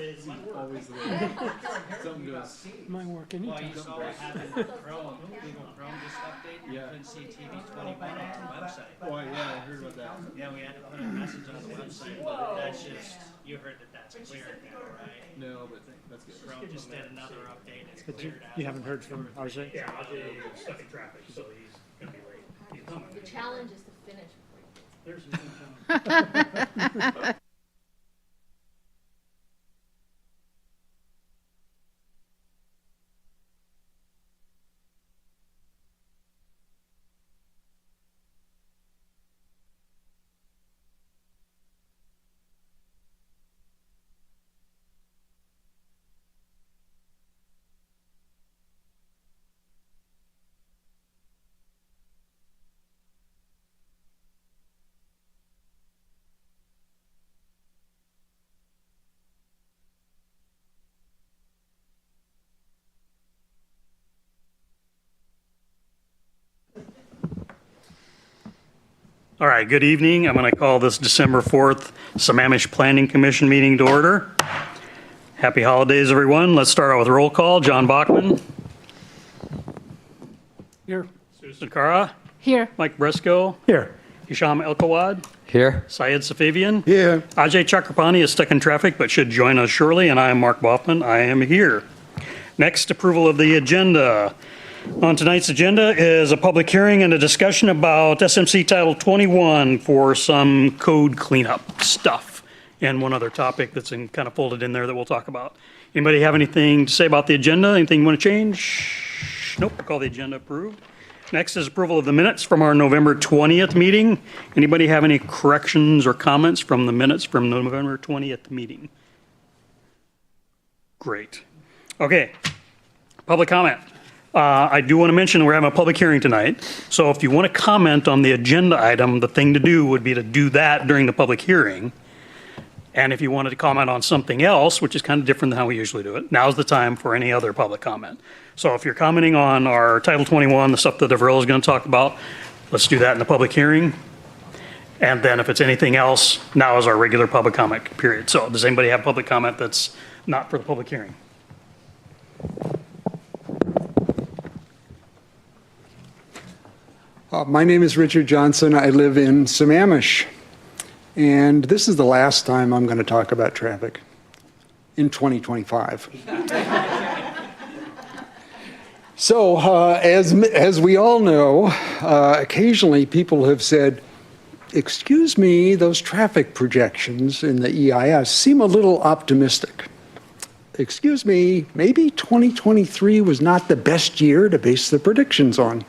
It's always the way. Something goes. Might work Well, you anytime. saw what happened with Chrome. Google Chrome just updated. You couldn't see TV 21 on our website. Oh, yeah, I heard about that. Yeah, we had to put a message on the website, but that's just, you heard that's cleared now, right? No, but that's good. Chrome just did another update. It's But cleared out. you haven't heard from RJ? Yeah, Ajay is stuck in traffic, so he's gonna be late. He's coming. The challenge is to finish before you get There's no challenge. All right, good evening. I'm going to call this December 4th Sammamish Planning Commission meeting to order. Happy holidays, everyone. Let's start out with roll call. John Bachman, Here. Susan Cara, Here. Mike Briscoe, Here. Hisham Elkawad, Here. Syed Safavian. Here. Ajay Chakrapani is stuck in traffic but should join us shortly, and I am Mark Boffman. I am here. Next, approval of the agenda. On tonight's agenda is a public hearing and a discussion about SMC Title 21 for some code cleanup stuff and one other topic that's kind of folded in there that we'll talk about. Anybody have anything to say about the agenda? Anything you want to change? Nope, I'll call the agenda approved. Next is approval of the minutes from our November 20th meeting. Anybody have any corrections or comments from the minutes from the November 20th meeting? Great. Okay, public comment. I do want to mention we're having a public hearing tonight. So if you want to comment on the agenda item, the thing to do would be to do that during the public hearing. And if you wanted to comment on something else, which is kind of different than how we usually do it, now's the time for any other public comment. So if you're commenting on our Title 21, the stuff that Deverell is going to talk about, let's do that in the public hearing. And then if it's anything else, now is our regular public comment period. So does anybody have public comment that's not for the public hearing? My name is Richard Johnson. I live in Sammamish. And this is the last time I'm going to talk about traffic in 2025. So, as we all know, occasionally people have said, excuse me, those traffic projections in the EIS seem a little optimistic. Excuse me, maybe 2023 was not the best year to base the predictions on.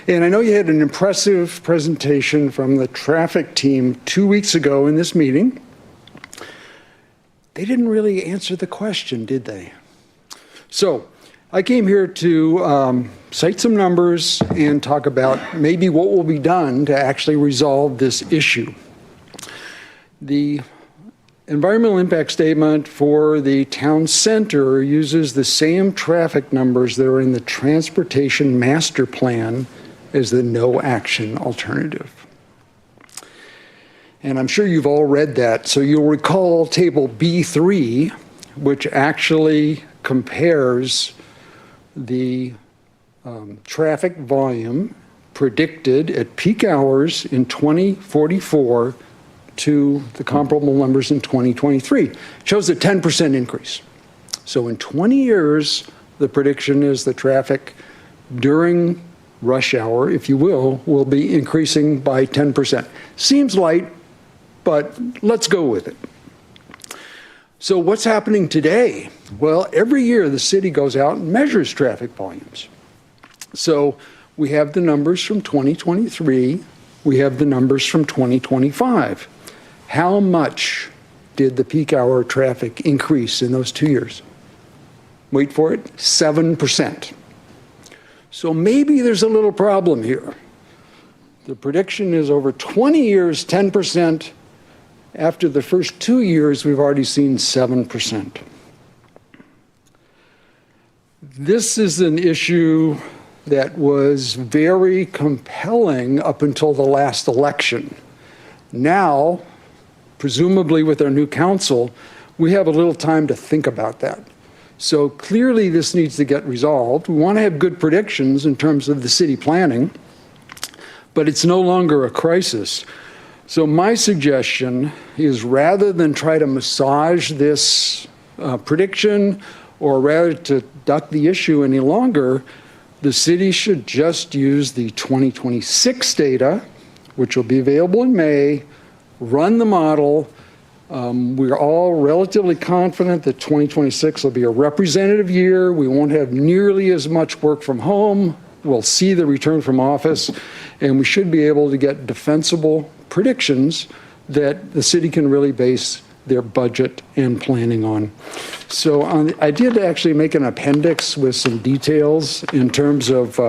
And I know you had an impressive presentation from the traffic team 2 weeks ago in this meeting. They didn't really answer the question, did they? So I came here to cite some numbers and talk about maybe what will be done to actually resolve this issue. The environmental impact statement for the town center uses the same traffic numbers that are in the transportation master plan as the no action alternative. And I'm sure you've all read that, so you'll recall table B3, which actually compares the traffic volume predicted at peak hours in 2044 to the comparable numbers in 2023. It shows a 10% increase. So in 20 years, the prediction is the traffic during rush hour, if you will be increasing by 10%. Seems light, but let's go with it. So what's happening today? Well, every year the city goes out and measures traffic volumes. So we have the numbers from 2023, we have the numbers from 2025. How much did the peak hour traffic increase in those 2 years? Wait for it, 7%. So maybe there's a little problem here. The prediction is over 20 years, 10%. After the first 2 years, we've already seen 7%. This is an issue that was very compelling up until the last election. Now, presumably with our new council, we have a little time to think about that. So clearly this needs to get resolved. We want to have good predictions in terms of the city planning, but it's no longer a crisis. So my suggestion is, rather than try to massage this prediction, or rather to duck the issue any longer, the city should just use the 2026 data, which will be available in May, run the model. We're all relatively confident that 2026 will be a representative year. We won't have nearly as much work from home. We'll see the return from office, and we should be able to get defensible predictions that the city can really base their budget and planning on. So I did actually make an appendix with some details in terms of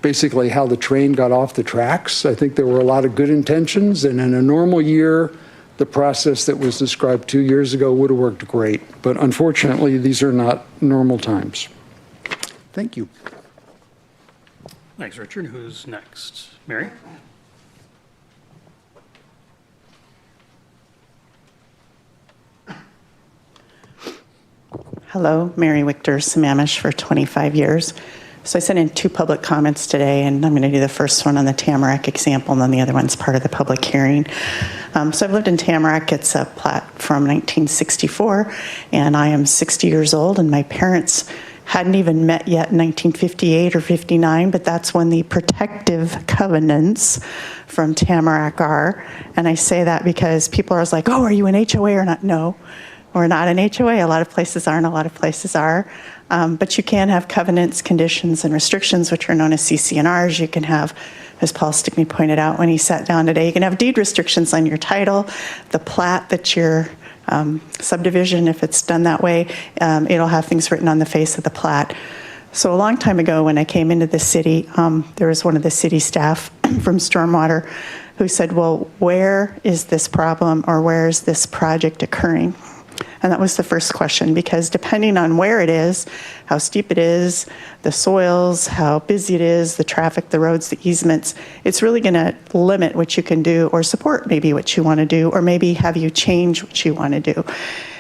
basically how the train got off the tracks. I think there were a lot of good intentions, and in a normal year, the process that was described 2 years ago would have worked great. But unfortunately, these are not normal times. Thank you. Thanks, Richard. Who's next? Mary? Hello, Mary Wichter, Sammamish for 25 years. So I sent in 2 public comments today, and I'm going to do the first one on the Tamarack example, and then the other one's part of the public hearing. So I've lived in Tamarack. It's a plat from 1964, and I am 60 years old, and my parents hadn't even met yet in 1958 or 59, but that's when the protective covenants from Tamarack are. And I say that because people are always like, oh, are you an HOA or not? No. We're not an HOA. A lot of places aren't, a lot of places are. But you can have covenants, conditions, and restrictions, which are known as CC&Rs. You can have, as Paul Stickney pointed out when he sat down today, you can have deed restrictions on your title, the plat that your subdivision, if it's done that way, it'll have things written on the face of the plat. So a long time ago when I came into the city, there was one of the city staff from Stormwater who said, well, where is this problem, or where is this project occurring? And that was the first question, because depending on where it is, how steep it is, the soils, how busy it is, the traffic, the roads, the easements, it's really going to limit what you can do, or support maybe what you want to do, or maybe have you change what you want to do.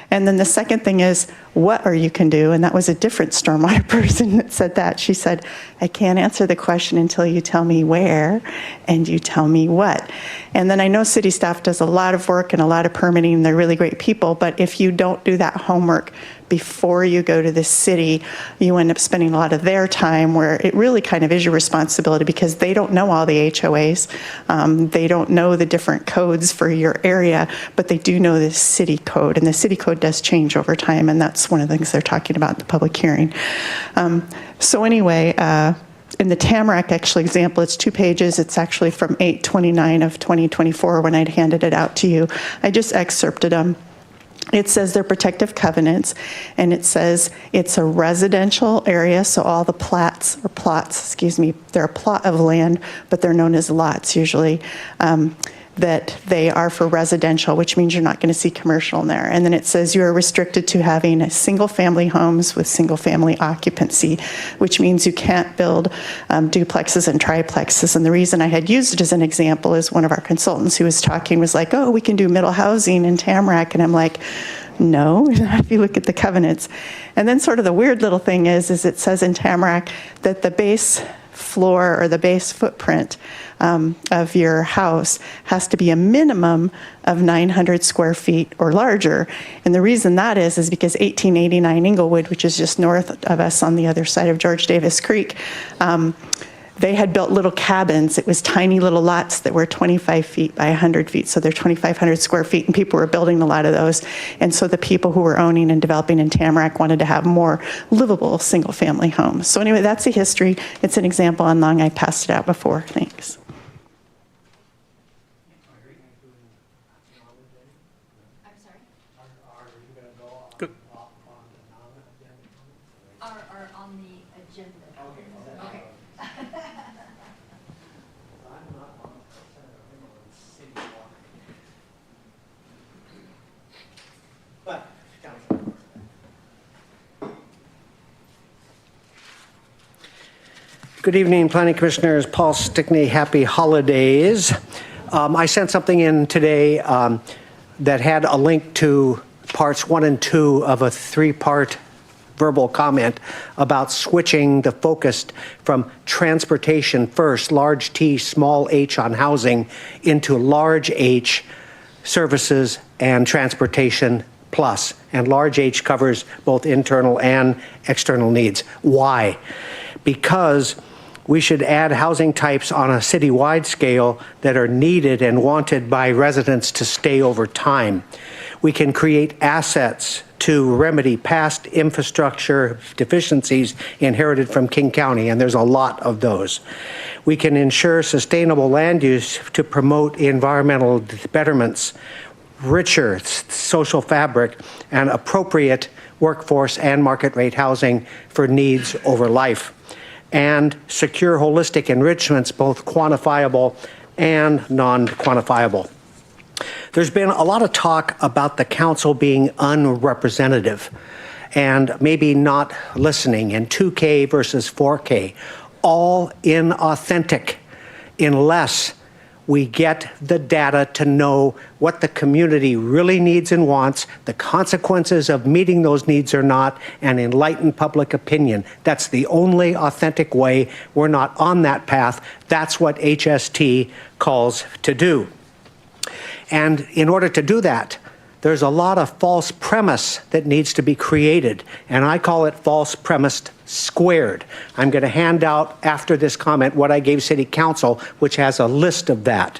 And then the second thing is, what or you can do, and that was a different stormwater person that said that. She said, I can't answer the question until you tell me where and you tell me what. And then I know city staff does a lot of work and a lot of permitting, and they're really great people, but if you don't do that homework before you go to the city, you end up spending a lot of their time where it really kind of is your responsibility, because they don't know all the HOAs. They don't know the different codes for your area, but they do know the city code, and the city code does change over time, and that's one of the things they're talking about in the public hearing. So anyway, in the Tamarack actual example, it's 2 pages. It's actually from 8/29 of 2024 when I'd handed it out to you. I just excerpted them. It says they're protective covenants, and it says it's a residential area, so all the plots, they're a plot of land, but they're known as lots usually, that they are for residential, which means you're not going to see commercial in there. And then it says you are restricted to having single-family homes with single-family occupancy, which means you can't build duplexes and triplexes. And the reason I had used it as an example is one of our consultants who was talking was like, oh, we can do middle housing in Tamarack. And I'm like, no, if you look at the covenants. And then sort of the weird little thing is it says in Tamarack that the base floor or the base footprint of your house has to be a minimum of 900 square feet or larger. And the reason that is because 1889 Inglewood, which is just north of us on the other side of George Davis Creek, they had built little cabins. It was tiny little lots that were 25 feet by 100 feet. So they're 2,500 square feet, and people were building a lot of those. And so the people who were owning and developing in Tamarack wanted to have more livable single-family homes. So anyway, that's the history. It's an example on Long. I passed it out before. Thanks. I'm sorry? Good. Are on the agenda. Okay. Good evening, Planning Commissioners. Paul Stickney, happy holidays. I sent something in today that had a link to parts 1 and 2 of a 3-part verbal comment about switching the focus from transportation first, large T, small h on housing, into large H, services and transportation plus. And large H covers both internal and external needs. Why? Because we should add housing types on a citywide scale that are needed and wanted by residents to stay over time. We can create assets to remedy past infrastructure deficiencies inherited from King County, and there's a lot of those. We can ensure sustainable land use to promote environmental betterments, richer social fabric, and appropriate workforce and market rate housing for needs over life, and secure holistic enrichments, both quantifiable and non-quantifiable. There's been a lot of talk about the council being unrepresentative and maybe not listening, and 2K versus 4K, all inauthentic unless we get the data to know what the community really needs and wants, the consequences of meeting those needs or not, and enlighten public opinion. That's the only authentic way. We're not on that path. That's what HST calls to do. And in order to do that, there's a lot of false premise that needs to be created, and I call it false premise squared. I'm going to hand out after this comment what I gave City Council, which has a list of that.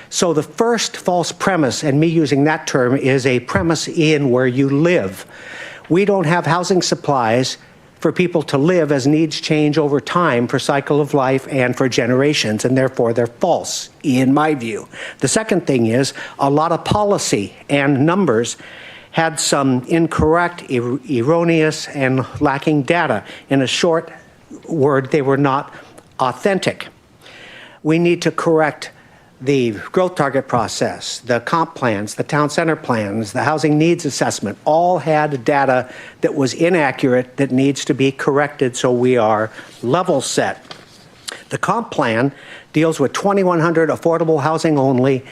So the first false premise, and me using that term, is a premise in where you live. We don't have housing supplies for people to live as needs change over time for cycle of life and for generations, and therefore they're false, in my view. The second thing is a lot of policy and numbers had some incorrect, erroneous, and lacking data. In a short word, they were not authentic. We need to correct the growth target process, the comp plans, the town center plans, the housing needs assessment, all had data that was inaccurate that needs to be corrected so we are level set. The comp plan deals with 2,100 affordable housing only,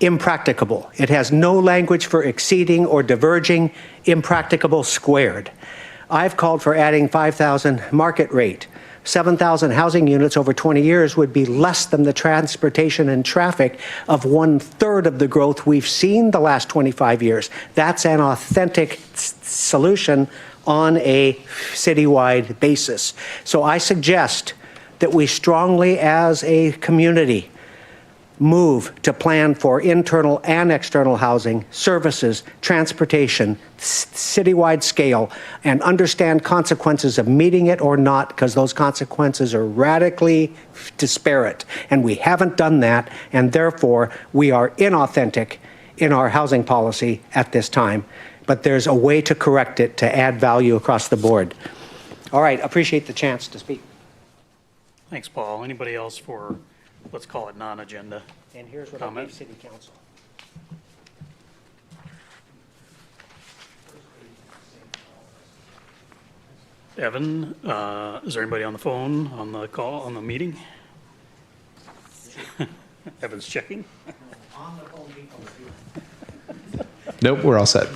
impracticable. It has no language for exceeding or diverging, impracticable squared. I've called for adding 5,000 market rate. 7,000 housing units over 20 years would be less than the transportation and traffic of 1/3 of the growth we've seen the last 25 years. That's an authentic solution on a citywide basis. So I suggest that we strongly, as a community, move to plan for internal and external housing, services, transportation, citywide scale, and understand consequences of meeting it or not, because those consequences are radically disparate. And we haven't done that, and therefore we are inauthentic in our housing policy at this time. But there's a way to correct it to add value across the board. All right, appreciate the chance to speak. Thanks, Paul. Anybody else for, let's call it non-agenda? And here's what Comment. I gave City Council. Evan, is there anybody on the phone, on the call, on the meeting? Evan's checking. Nope, we're all set.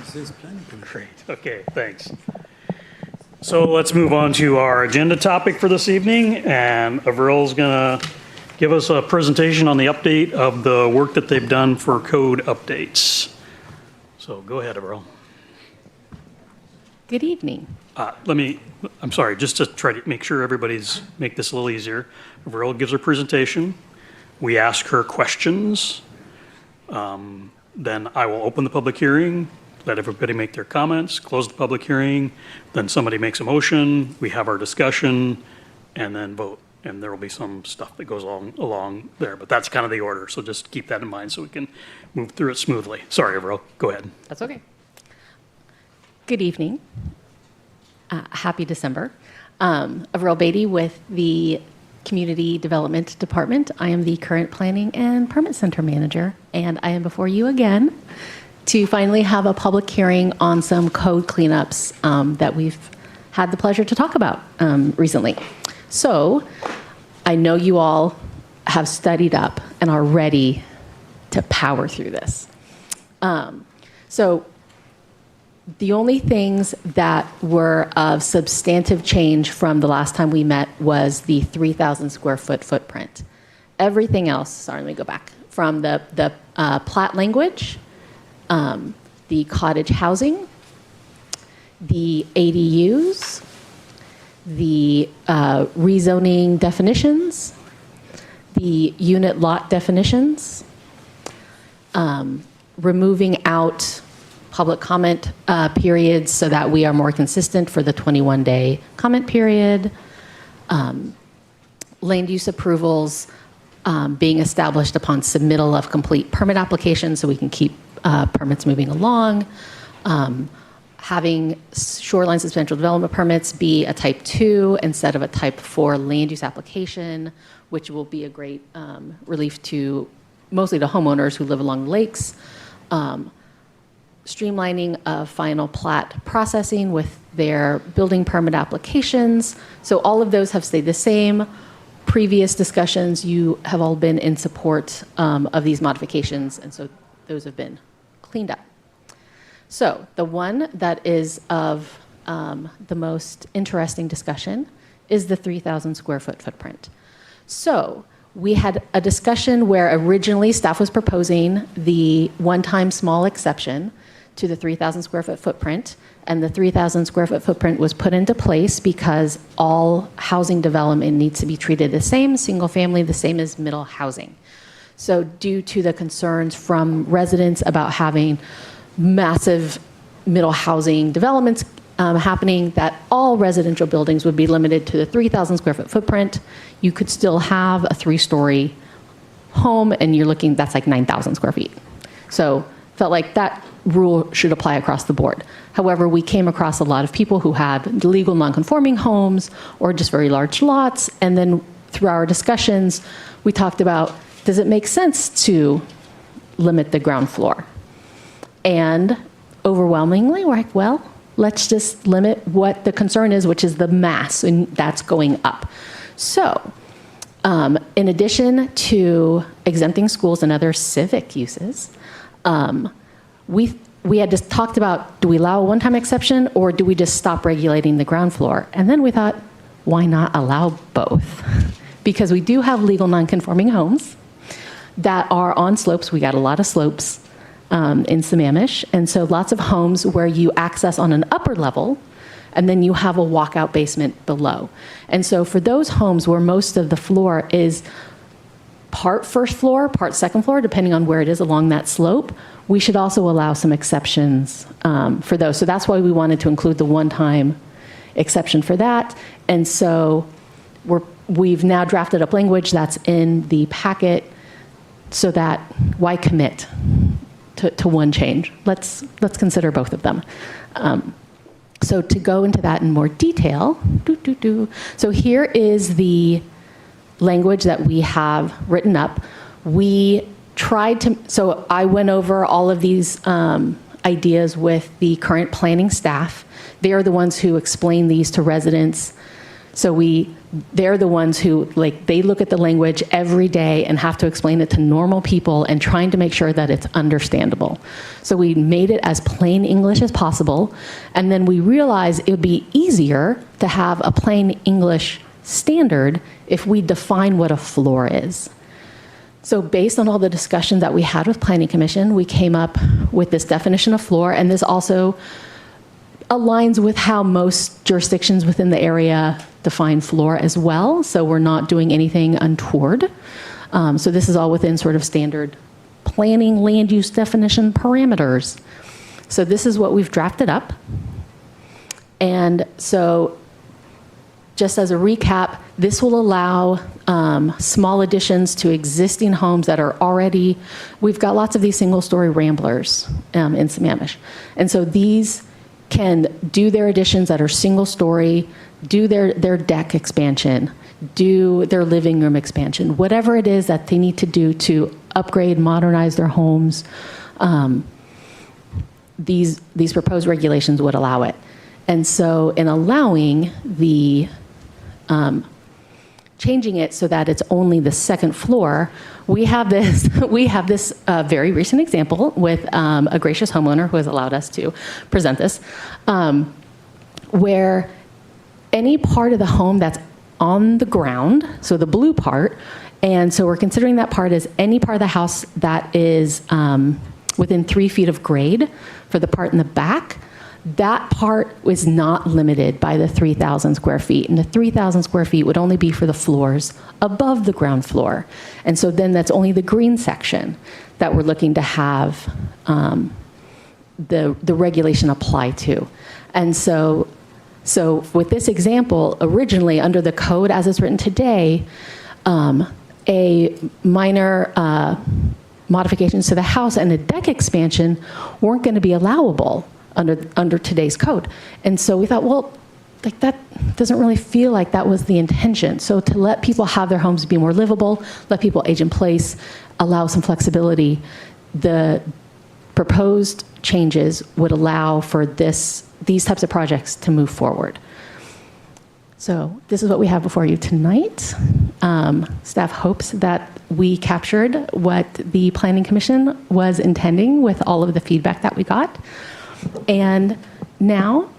Great, okay, thanks. So let's move on to our agenda topic for this evening, and Avril's gonna give us a presentation on the update of the work that they've done for code updates. So go ahead, Avril. Good evening. I'm sorry, just to try to make sure make this a little easier. Avril gives her presentation. We ask her questions. Then I will open the public hearing, let everybody make their comments, close the public hearing, then somebody makes a motion, we have our discussion, and then vote. And there will be some stuff that goes along there, but that's kind of the order. So just keep that in mind so we can move through it smoothly. Sorry, Avril, go ahead. That's okay. Good evening. Happy December. Avril Beatty with the Community Development Department. I am the current Planning and Permit Center Manager, and I am before you again to finally have a public hearing on some code cleanups that we've had the pleasure to talk about recently. So I know you all have studied up and are ready to power through this. So The only things that were of substantive change from the last time we met was the 3,000 square foot footprint. Everything else, sorry, let me go back, from the plat language, the cottage housing, the ADUs, the rezoning definitions, the unit lot definitions, removing out public comment periods so that we are more consistent for the 21-day comment period, land use approvals being established upon submittal of complete permit applications so we can keep permits moving along, having shoreline substantial development permits be a type 2 instead of a type 4 land use application, which will be a great relief to mostly to homeowners who live along the lakes. Streamlining of final plat processing with their building permit applications. So all of those have stayed the same. Previous discussions, you have all been in support of these modifications, and so those have been cleaned up. So the one that is of the most interesting discussion is the 3,000 square foot footprint. So we had a discussion where originally staff was proposing the one-time small exception to the 3,000 square foot footprint, and the 3,000 square foot footprint was put into place because all housing development needs to be treated the same, single family, the same as middle housing. So due to the concerns from residents about having massive middle housing developments happening, that all residential buildings would be limited to the 3,000 square foot footprint, you could still have a 3-story home, and you're looking, that's like 9,000 square feet. So felt like that rule should apply across the board. However, we came across a lot of people who had legal non-conforming homes or just very large lots, and then through our discussions, we talked about, does it make sense to limit the ground floor? And overwhelmingly, we're like, well, let's just limit what the concern is, which is the mass, and that's going up. So, in addition to exempting schools and other civic uses, we had just talked about, do we allow a one-time exception or do we just stop regulating the ground floor? And then we thought, why not allow both? Because we do have legal non-conforming homes that are on slopes. We got a lot of slopes in Sammamish, and so lots of homes where you access on an upper level and then you have a walkout basement below. And so for those homes where most of the floor is part first floor, part second floor, depending on where it is along that slope, we should also allow some exceptions for those. So that's why we wanted to include the one-time exception for that. And so we've now drafted up language that's in the packet so that why commit to one change? Let's consider both of them. So to go into that in more detail, so here is the language that we have written up. We tried to, so I went over all of these ideas with the current planning staff. They are the ones who explain these to residents. So they're the ones who, like, they look at the language every day and have to explain it to normal people and trying to make sure that it's understandable. So we made it as plain English as possible, and then we realized it would be easier to have a plain English standard if we define what a floor is. So based on all the discussion that we had with Planning Commission, we came up with this definition of floor, and this also aligns with how most jurisdictions within the area define floor as well. So we're not doing anything untoward. So this is all within sort of standard planning land use definition parameters. So this is what we've drafted up. And so just as a recap, this will allow small additions to existing homes that are already, we've got lots of these single-story ramblers in Sammamish. And so these can do their additions that are single-story, do their deck expansion, do their living room expansion, whatever it is that they need to do to upgrade, modernize their homes, these proposed regulations would allow it. And so in allowing the changing it so that it's only the second floor, we have this very recent example with a gracious homeowner who has allowed us to present this, where any part of the home that's on the ground, so the blue part, and so we're considering that part as any part of the house that is within 3 feet of grade for the part in the back, that part was not limited by the 3,000 square feet. And the 3,000 square feet would only be for the floors above the ground floor. And so then that's only the green section that we're looking to have the regulation apply to. And so with this example, originally under the code as it's written today, a minor modifications to the house and a deck expansion weren't going to be allowable under today's code. And so we thought, well, like that doesn't really feel like that was the intention. So to let people have their homes be more livable, let people age in place, allow some flexibility, the proposed changes would allow for these types of projects to move forward. So this is what we have before you tonight. Staff hopes that we captured what the Planning Commission was intending with all of the feedback that we got. And now,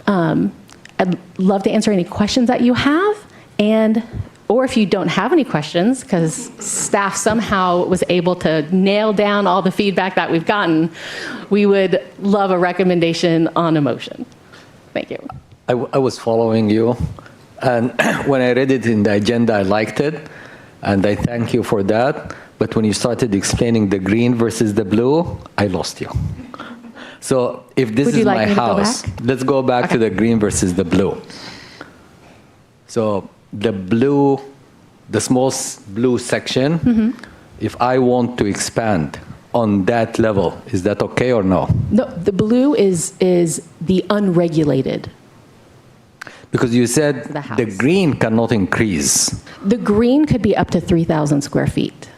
I'd love to answer any questions that you have, or if you don't have any questions, because staff somehow was able to nail down all the feedback that we've gotten, we would love a recommendation on a motion. Thank you. I was following you, and when I read it in the agenda, I liked it, and I thank you for that. But when you started explaining the green versus the blue, I lost you. So if this is my house, let's go back to the green versus the blue. So the blue, the small blue section, if I want to expand on that level, is that okay or no? No, the blue is the unregulated. Because you said the green cannot increase. The green could be up to 3,000 square feet.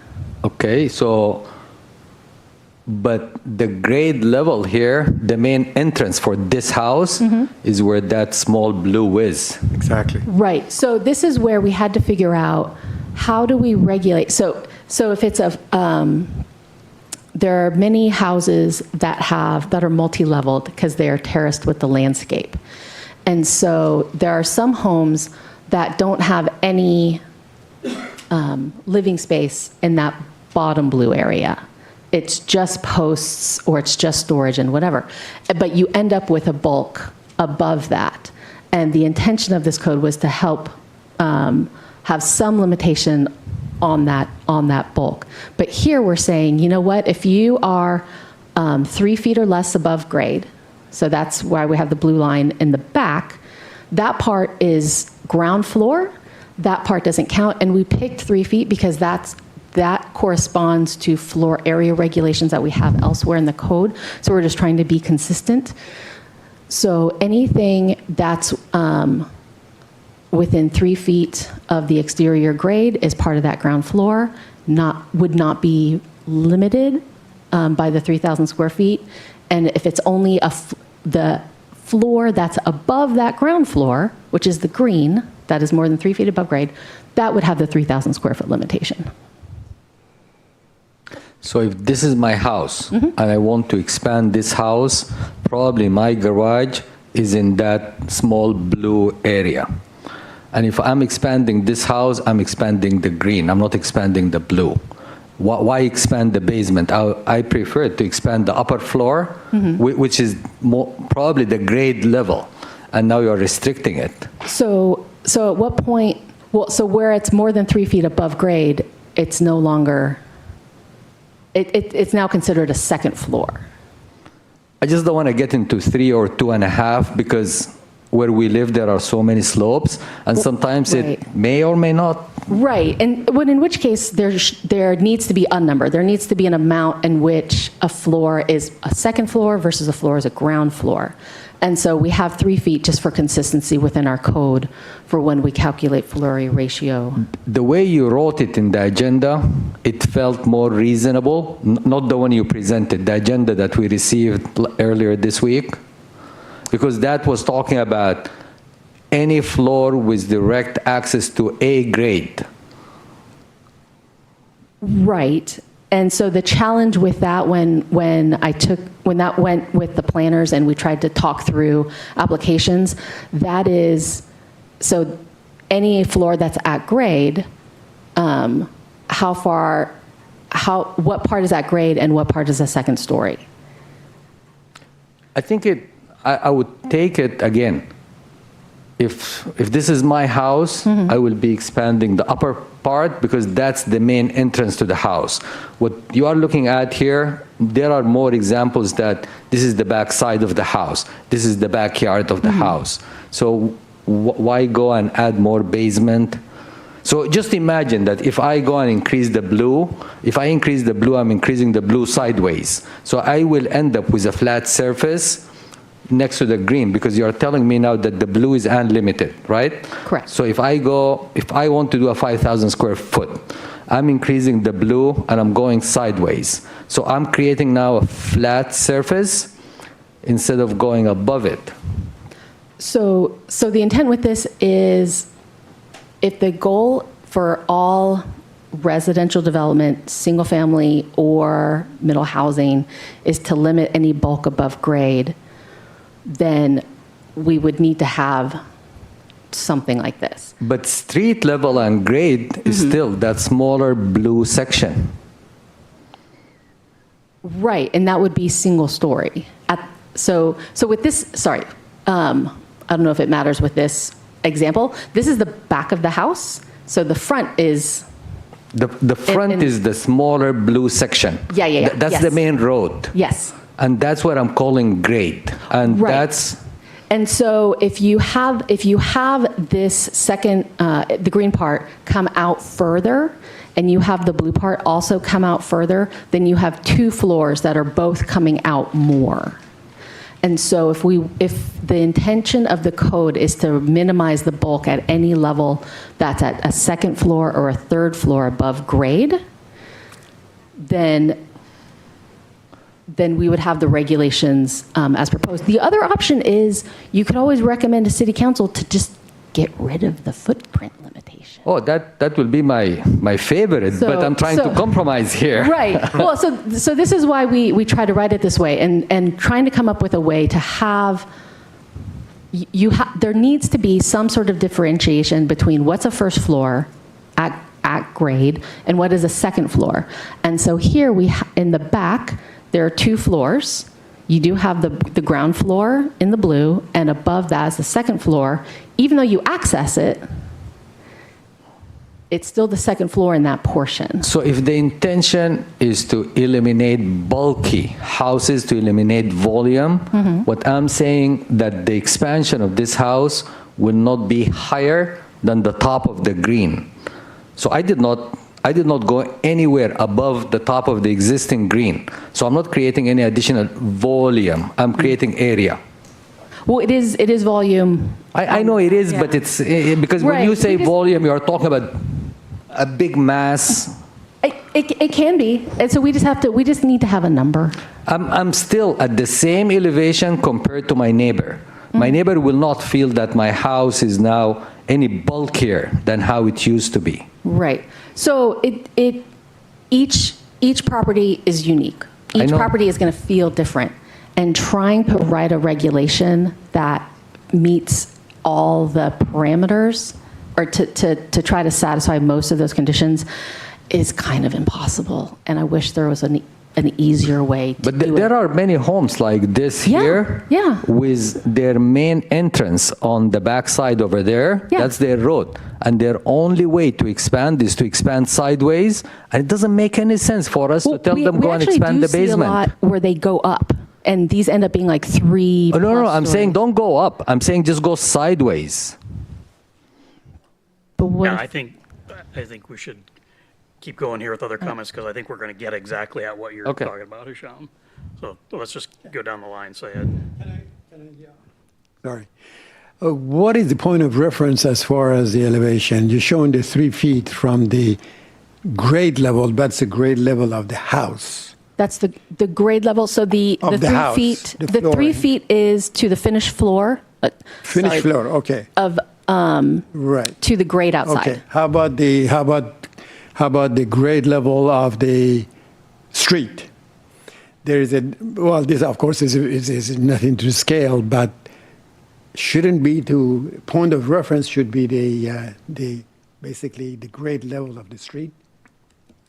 Okay, so, but the grade level here, the main entrance for this house is where that small blue is. Exactly. Right. So this is where we had to figure out, how do we regulate? So if it's there are many houses that are multi-leveled because they are terraced with the landscape. And so there are some homes that don't have any living space in that bottom blue area. It's just posts or it's just storage and whatever. But you end up with a bulk above that. And the intention of this code was to help have some limitation on that bulk. But here we're saying, you know what, if you are 3 feet or less above grade, so that's why we have the blue line in the back, that part is ground floor, that part doesn't count, and we picked 3 feet because that corresponds to floor area regulations that we have elsewhere in the code, so we're just trying to be consistent. So anything that's within 3 feet of the exterior grade is part of that ground floor, would not be limited by the 3,000 square feet. And if it's only the floor that's above that ground floor, which is the green, that is more than 3 feet above grade, that would have the 3,000 square foot limitation. So if this is my house and I want to expand this house, probably my garage is in that small blue area. And if I'm expanding this house, I'm expanding the green. I'm not expanding the blue. Why expand the basement? I prefer to expand the upper floor, which is probably the grade level. And now you're restricting it. So at what point, so where it's more than 3 feet above grade, it's no longer, it's now considered a second floor. I just don't want to get into 3 or 2.5 because where we live, there are so many slopes, and sometimes it may or may not. Right, and in which case there needs to be a number. There needs to be an amount in which a floor is a second floor versus a floor is a ground floor. And so we have 3 feet just for consistency within our code for when we calculate floor area ratio. The way you wrote it in the agenda, it felt more reasonable, not the one you presented, the agenda that we received earlier this week, because that was talking about any floor with direct access to A grade. Right. And so the challenge with that when that went with the planners and we tried to talk through applications, that is, so any floor that's at grade, what part is at grade and what part is a second story? I think I would take it again. If this is my house, I will be expanding the upper part because that's the main entrance to the house. What you are looking at here, there are more examples that this is the back side of the house. This is the backyard of the house. So why go and add more basement? So just imagine that if I go and increase the blue, if I increase the blue, I'm increasing the blue sideways. So I will end up with a flat surface next to the green because you're telling me now that the blue is unlimited, right? Correct. So if I want to do a 5,000 square foot, I'm increasing the blue and I'm going sideways. So I'm creating now a flat surface instead of going above it. So the intent with this is if the goal for all residential development, single family or middle housing is to limit any bulk above grade, then we would need to have something like this. But street level and grade is still that smaller blue section. Right, and that would be single story. So with this, sorry, I don't know if it matters with this example. This is the back of the house, so the front is... The front is the smaller blue section. Yeah. That's yes. the main road. Yes. And that's what I'm calling grade. And Right. that's... And so if you have this second, the green part come out further, and you have the blue part also come out further, then you have two floors that are both coming out more. And so if the intention of the code is to minimize the bulk at any level that's at a second floor or a third floor above grade, then we would have the regulations as proposed. The other option is you could always recommend to City Council to just get rid of the footprint limitation. Oh, that will be my favorite, but I'm trying to compromise here. Right. Well, so this is why we try to write it this way and trying to come up with a way to have, there needs to be some sort of differentiation between what's a first floor at grade and what is a second floor. And so here in the back, there are two floors. You do have the ground floor in the blue, and above that is the second floor. Even though you access it, it's still the second floor in that portion. So if the intention is to eliminate bulky houses, to eliminate volume, what I'm saying that the expansion of this house will not be higher than the top of the green. So I did not go anywhere above the top of the existing green. So I'm not creating any additional volume. I'm creating area. Well, it is volume. I know it is, but it's because when you say volume, you're talking about a big mass. It can be, and so we just need to have a number. I'm still at the same elevation compared to my neighbor. My neighbor will not feel that my house is now any bulkier than how it used to be. Right. So each property is unique. Each property is going to feel different, and trying to write a regulation that meets all the parameters or to try to satisfy most of those conditions is kind of impossible. And I wish there was an easier way to do it. There are many homes like this here with their main entrance on the backside over there. Yeah. That's their road. And their only way to expand is to expand sideways. And it doesn't make any sense for us to tell them go and expand the basement. We actually do see a lot where they go up, and these end up being like 3 Oh, no, I'm stories. saying don't go up. I'm saying just go sideways. But what Yeah, if- I think we should keep going here with other comments because I think we're going to get exactly at what you're Okay. talking about, Hisham. So let's just go down the line. Say it. Sorry. What is the point of reference as far as the elevation? You're showing the 3 feet from the grade level. That's the grade level of the house. That's the grade level. So the Of the 3 house, feet, the the 3 flooring. feet is to the finished floor Finished floor, okay. Of Right. to the grade outside. Okay. How about the grade level of the street? There is this of course is nothing to scale, but shouldn't be to point of reference should be the basically the grade level of the street,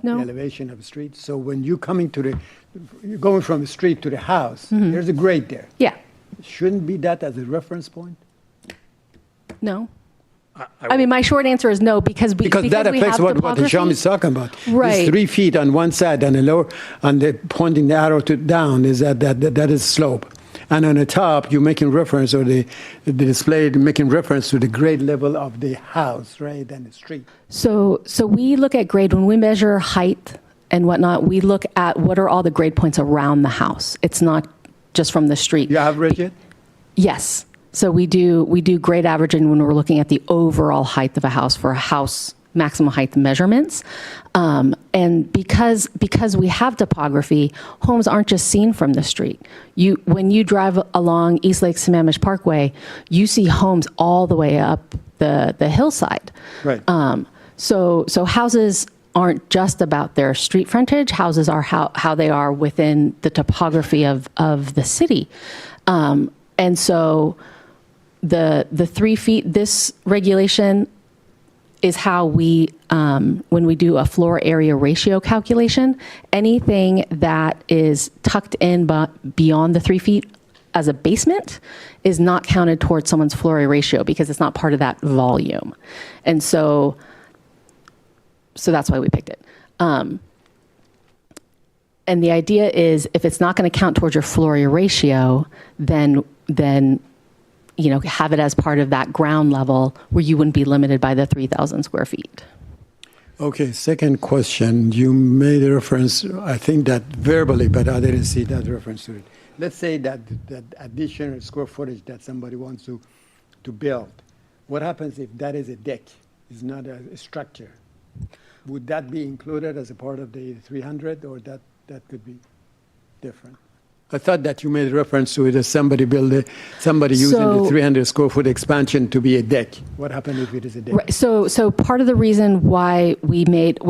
No. the elevation of the street. So when you're going from the street to the house, there's a grade there. Yeah. Shouldn't be that as a reference point? No. I mean, my short answer is no, because That we affects have what topography. Hisham is talking about. Right. It's 3 feet on one side and the lower, and the pointing the arrow down is that is slope. And on the top, you're making reference, or the display making reference to the grade level of the house, right, and the street. So we look at grade when we measure height and whatnot. We look at what are all the grade points around the house. It's not just from the street. You average it? Yes. So we do grade averaging when we're looking at the overall height of a house for a house maximum height measurements. And because we have topography, homes aren't just seen from the street. When you drive along East Lake Sammamish Parkway, you see homes all the way up the hillside. Right. So houses aren't just about their street frontage. Houses are how they are within the topography of the city. And so the 3 feet, this regulation is how we, when we do a floor area ratio calculation, anything that is tucked in beyond the 3 feet as a basement is not counted towards someone's floor area ratio because it's not part of that volume. And so that's why we picked it. And the idea is if it's not going to count towards your floor area ratio, then have it as part of that ground level where you wouldn't be limited by the 3,000 square feet. Okay, second question. You made a reference, I think that verbally, but I didn't see that reference to it. Let's say that additional square footage that somebody wants to build. What happens if that is a deck, is not a structure? Would that be included as a part of the 300, or that could be different? I thought that you made reference to it as somebody using the 300 square foot expansion to be a deck. What happened if it is a deck? Right. So part of the reason why we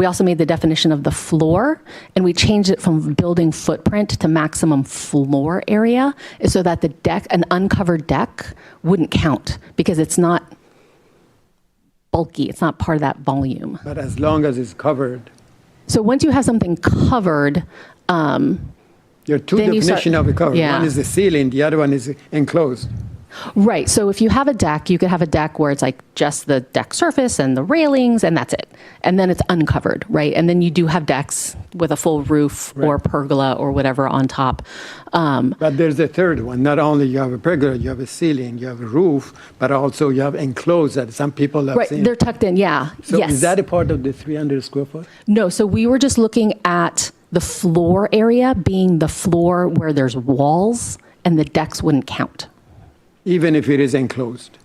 also made the definition of the floor, and we changed it from building footprint to maximum floor area, is so that an uncovered deck wouldn't count because it's not bulky. It's not part of that volume. But as long as it's covered. So once you have something covered, there are two definitions of a cover. Yeah. One is the ceiling, the other one is enclosed. Right. So if you have a deck, you could have a deck where it's like just the deck surface and the railings, and that's it. And then it's uncovered, right? And then you do have decks with a full roof or pergola or whatever on top. But there's a third one. Not only you have a pergola, you have a ceiling, you have a roof, but also you have enclosed that some people have seen. Right. They're tucked in. Yeah. So yes. is that a part of the 300 square foot? No. So we were just looking at the floor area being the floor where there's walls, and the decks wouldn't count. Even if it is enclosed?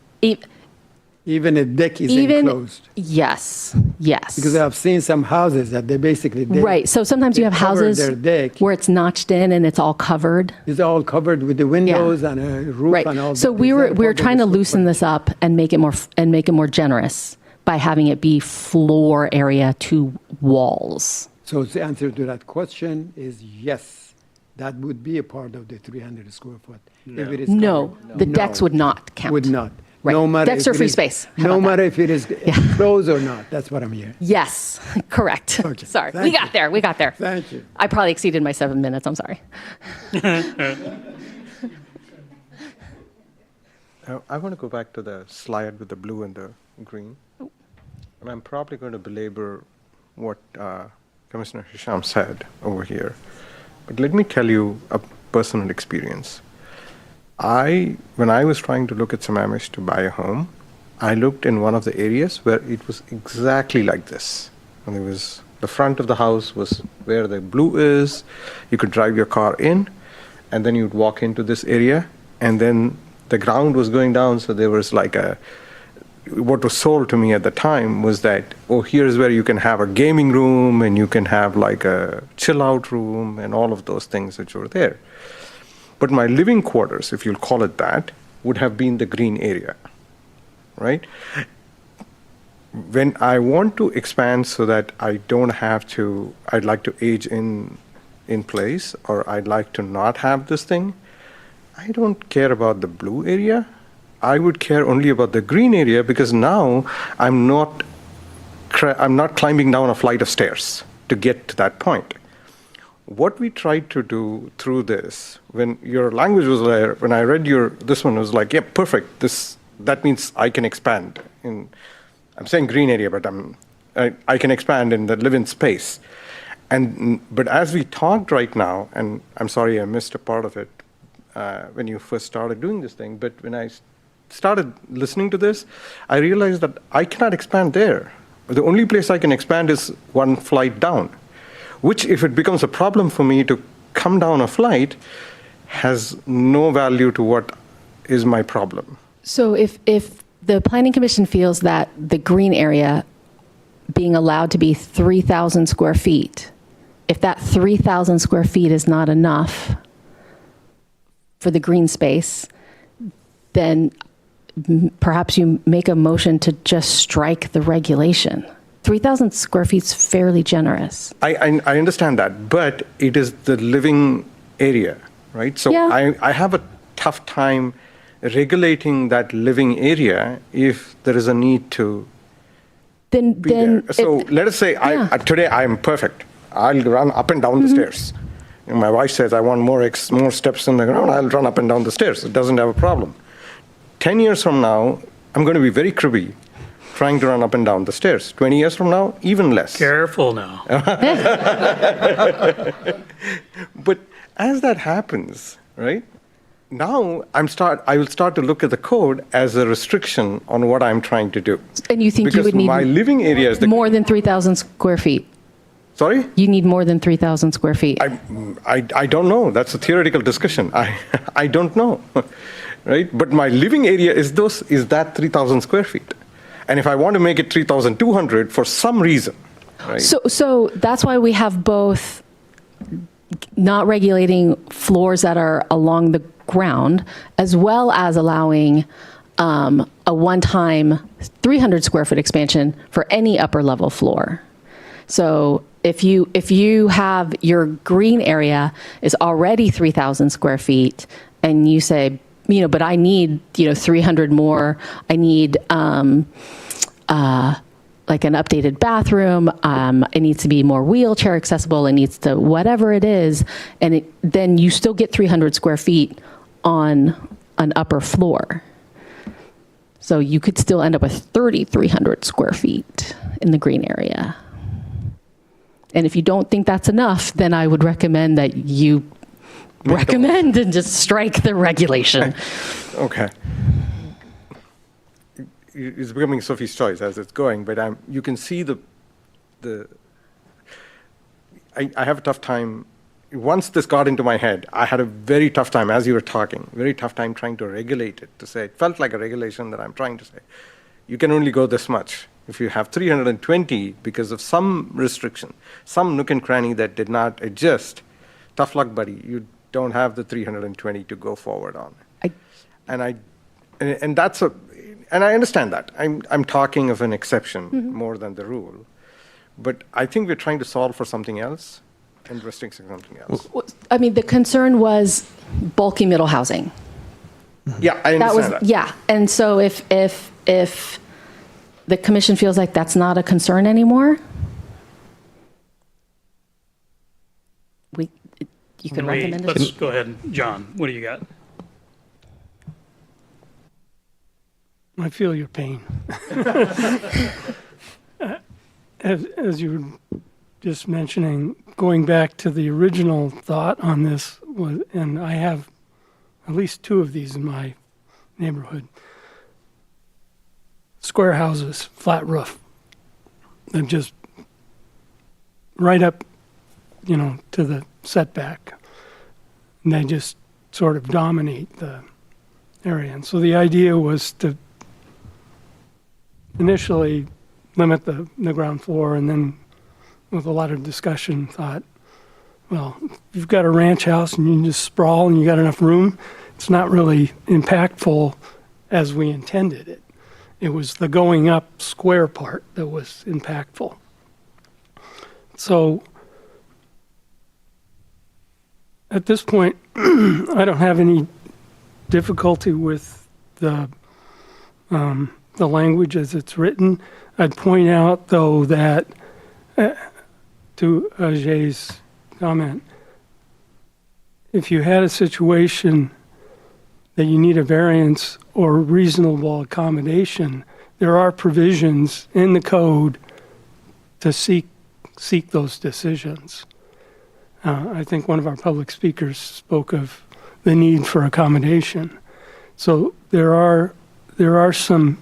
Even a deck is enclosed? Yes. Yes. Because I've seen some houses that they basically... Right. So sometimes you have houses their deck. where it's notched in and it's all covered. It's all covered with the windows and a roof and all that. So we were trying to loosen this up and make it more generous by having it be floor area to walls. So the answer to that question is yes. That would be a part of the 300 square foot. No. If it is No, the decks would not count. Would not. Right. No matter Decks if are it free is- space. How No about that? matter if it is closed or not. That's what I'm hearing. Yes, correct. Okay. Sorry, Thank we you. got there. Thank you. I probably exceeded my 7 minutes, I'm sorry. I want to go back to the slide with the blue and the green. And I'm probably going to belabor what Commissioner Hisham said over here. But let me tell you a personal experience. When I was trying to look at Sammamish to buy a home, I looked in one of the areas where it was exactly like this. And there was the front of the house was where the blue is. You could drive your car in, and then you'd walk into this area, and then the ground was going down. So there was like what was sold to me at the time was that, oh, here's where you can have a gaming room and you can have like a chill out room and all of those things which were there. But my living quarters, if you'll call it that, would have been the green area, right? When I want to expand so that I don't have to, I'd like to age in place, or I'd like to not have this thing, I don't care about the blue area. I would care only about the green area, because now I'm not climbing down a flight of stairs to get to that point. What we tried to do through this, when your language was there, when I read this one was like, yeah, perfect. That means I can expand I'm saying green area, but I can expand in the live-in space. But as we talked right now, and I'm sorry I missed a part of it when you first started doing this thing, but when I started listening to this, I realized that I cannot expand there. The only place I can expand is one flight down, which, if it becomes a problem for me to come down a flight, has no value to what is my problem. So if the Planning Commission feels that the green area being allowed to be 3,000 square feet, if that 3,000 square feet is not enough for the green space, then perhaps you make a motion to just strike the regulation. 3,000 square feet is fairly generous. I understand that, but it is the living area, right? So Yeah. I have a tough time regulating that living area if there is a need to be there. So let us say today I am perfect. I'll run up and down the stairs. And my wife says, I want more steps in the ground. I'll run up and down the stairs. It doesn't have a problem. 10 years from now, I'm going to be very cribby trying to run up and down the stairs. 20 years from now, even less. Careful now. But as that happens, right, now I will start to look at the code as a restriction on what I'm trying to do. And you think because you would need my living area is more than 3,000 square feet? Sorry? You need more than 3,000 square feet. I don't know. That's a theoretical discussion. I don't know, right? But my living area is that 3,000 square feet. And if I want to make it 3,200 for some reason, right? So that's why we have both not regulating floors that are along the ground, as well as allowing a one-time 300 square foot expansion for any upper level floor. So if you have your green area is already 3,000 square feet, and you say, but I need 300 more. I need like an updated bathroom. It needs to be more wheelchair accessible. It needs to whatever it is, and then you still get 300 square feet on an upper floor. So you could still end up with 3,300 square feet in the green area. And if you don't think that's enough, then I would recommend that you recommend and just strike the regulation. Okay. It's becoming Sophie's choice as it's going, but you can see I have a tough time. Once this got into my head, I had a very tough time, as you were talking, very tough time trying to regulate it, to say, it felt like a regulation that I'm trying to say. You can only go this much. If you have 320 because of some restriction, some nook and cranny that did not adjust, tough luck, buddy. You don't have the 320 to go forward on. And I understand that. I'm talking of an exception more than the rule. But I think we're trying to solve for something else and restricting something else. I mean, the concern was bulky middle housing. Yeah, I understand that. Yeah, and so if the commission feels like that's not a concern anymore, you can recommend it. Let's go ahead, John. What do you got? I feel your pain. As you were just mentioning, going back to the original thought on this was, and I have at least two of these in my neighborhood. Square houses, flat roof. They're just right up, to the setback. And they just sort of dominate the area. And so the idea was to initially limit the ground floor, and then with a lot of discussion thought, well, if you've got a ranch house and you can just sprawl and you got enough room, it's not really impactful as we intended it. It was the going up square part that was impactful. So at this point, I don't have any difficulty with the language as it's written. I'd point out, though, that to Ajay's comment, if you had a situation that you need a variance or reasonable accommodation, there are provisions in the code to seek those decisions. I think one of our public speakers spoke of the need for accommodation. So there are some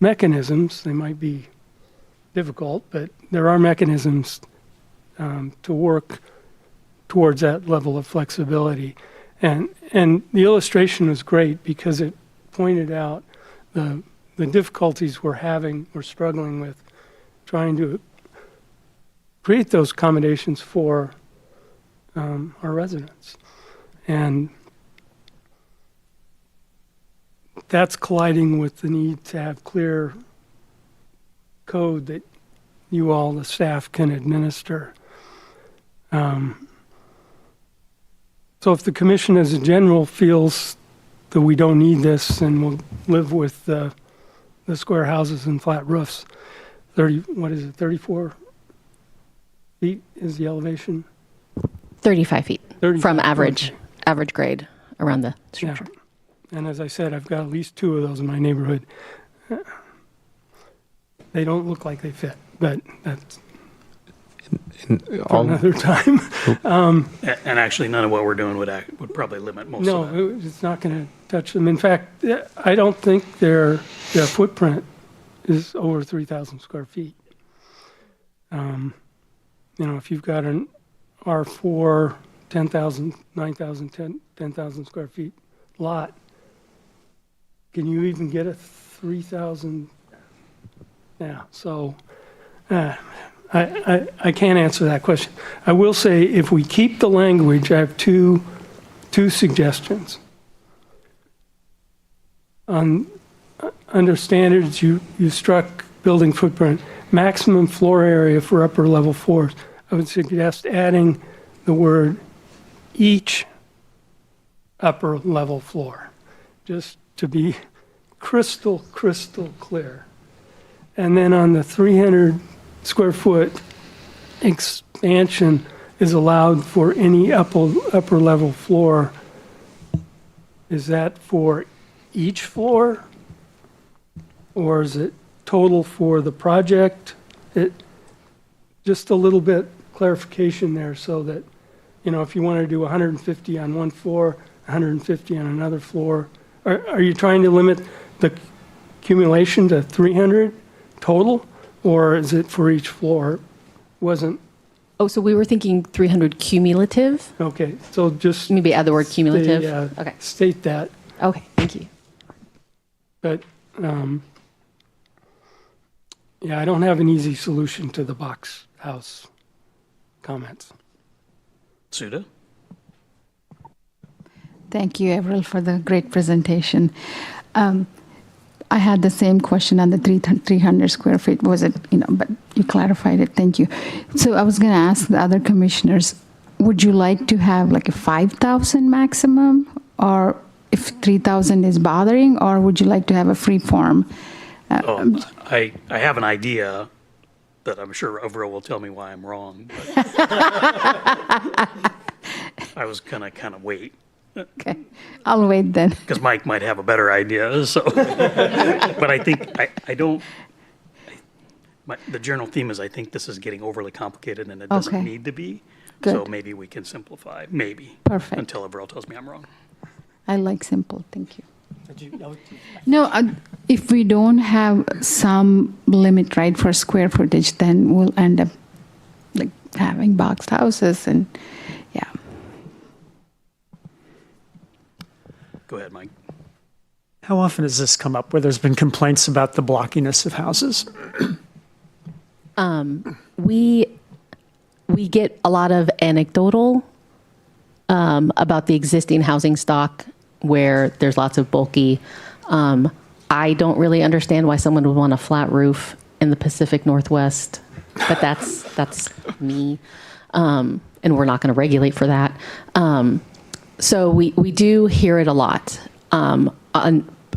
mechanisms, they might be difficult, but there are mechanisms to work towards that level of flexibility. And the illustration was great because it pointed out the difficulties we're struggling with trying to create those accommodations for our residents. And that's colliding with the need to have clear code that you all, the staff, can administer. So if the commission as a general feels that we don't need this and we'll live with the square houses and flat roofs, 34 feet is the elevation? 35 feet 35, from okay. average grade around the structure. Yeah. And as I said, I've got at least 2 of those in my neighborhood. They don't look like they fit, but that's for another time. And actually, none of what we're doing would probably limit most of that. No, it's not going to touch them. In fact, I don't think their footprint is over 3,000 square feet. If you've got an R4, 10,000, 9,000, 10,000 square feet lot, can you even get a 3,000? Yeah, so I can't answer that question. I will say if we keep the language, I have two suggestions. Under standards, you struck building footprint, maximum floor area for upper level floors. I would suggest adding the word each upper level floor, just to be crystal clear. And then on the 300 square foot expansion is allowed for any upper level floor. Is that for each floor? Or is it total for the project? Just a little bit clarification there so that, if you want to do 150 on one floor, 150 on another floor, are you trying to limit the accumulation to 300 total? Or is it for each floor? Oh, so we were thinking 300 cumulative? Okay, so just maybe add the word cumulative. Okay. State that. Okay, thank you. But I don't have an easy solution to the box house comments. Suda? Thank you, Avril, for the great presentation. I had the same question on the 300 square feet. Was it, but you clarified it. Thank you. So I was going to ask the other commissioners, would you like to have like a 5,000 maximum, or if 3,000 is bothering, or would you like to have a free form? I have an idea that I'm sure Avril will tell me why I'm wrong. But I was gonna kind of wait. Okay, I'll wait then. Because Mike might have a better idea. So, but I think I don't. The general theme is I think this is getting overly complicated and it doesn't need to be. Good. So maybe we can simplify. Maybe. Perfect. Until Avril tells me I'm wrong. I like simple. Thank you. No, if we don't have some limit, right, for square footage, then we'll end up like having boxed houses and yeah. Go ahead, Mike. How often has this come up where there's been complaints about the blockiness of houses? We we get a lot of anecdotal about the existing housing stock where there's lots of bulky. I don't really understand why someone would want a flat roof in the Pacific Northwest, but that's me. And we're not going to regulate for that. So we do hear it a lot.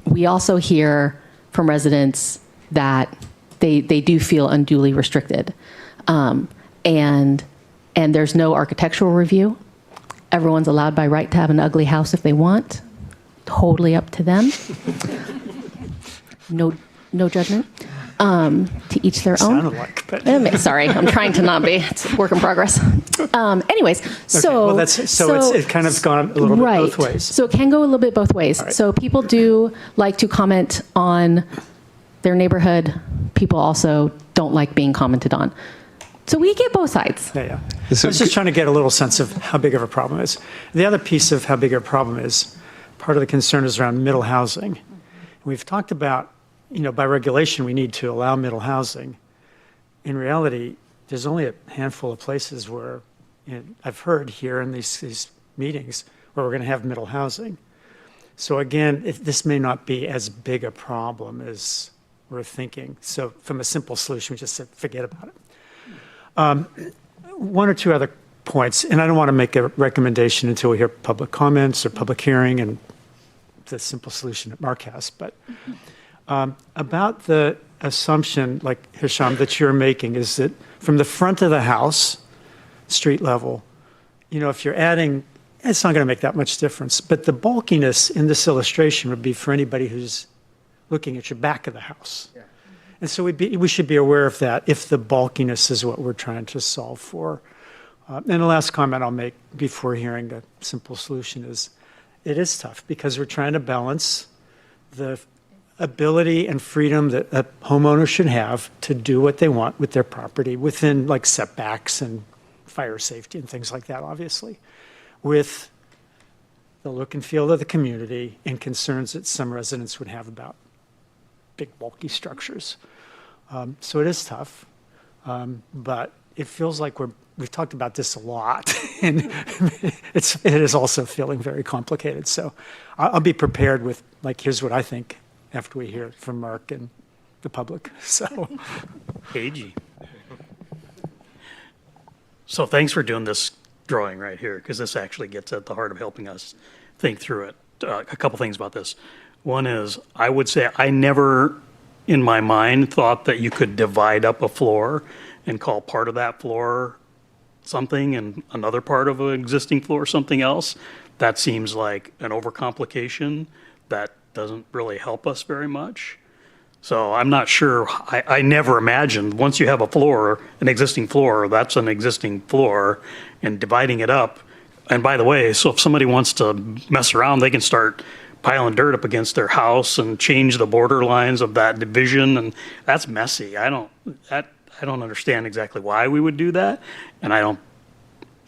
We also hear from residents that they do feel unduly restricted. And there's no architectural review. Everyone's allowed by right to have an ugly house if they want. Totally up to them. No judgment. To each their own. Sounded like, but Sorry, I'm trying to not be. It's a work in progress. Anyways, so it kind of gone a little bit both ways. So it can go a little bit both ways. Right. So people do like to comment on their neighborhood. People also don't like being commented on. So we get both sides. Yeah. I was just trying to get a little sense of how big of a problem it is. The other piece of how big of a problem is, part of the concern is around middle housing. We've talked about, by regulation, we need to allow middle housing. In reality, there's only a handful of places where I've heard here in these meetings where we're going to have middle housing. So again, this may not be as big a problem as we're thinking. So from a simple solution, we just said, forget about it. One or two other points, and I don't want to make a recommendation until we hear public comments or public hearing and the simple solution that Mark has, but about the assumption, like Hisham, that you're making is that from the front of the house, street level, if you're adding, it's not going to make that much difference, but the bulkiness in this illustration would be for anybody who's looking at your back of the house. Yeah. And so we should be aware of that if the bulkiness is what we're trying to solve for. And the last comment I'll make before hearing the simple solution is it is tough because we're trying to balance the ability and freedom that a homeowner should have to do what they want with their property within like setbacks and fire safety and things like that, obviously, with the look and feel of the community and concerns that some residents would have about big bulky structures. So it is tough, but it feels like we've talked about this a lot, and it is also feeling very complicated. So I'll be prepared with here's what I think after we hear from Mark and the public. So, AG. So thanks for doing this drawing right here, because this actually gets at the heart of helping us think through it. A couple things about this. One is, I would say I never in my mind thought that you could divide up a floor and call part of that floor something and another part of an existing floor something else. That seems like an overcomplication that doesn't really help us very much. So I'm not sure, I never imagined once you have a floor, an existing floor, that's an existing floor, and dividing it up. And by the way, so if somebody wants to mess around, they can start piling dirt up against their house and change the border lines of that division, and that's messy. I don't understand exactly why we would do that, and I don't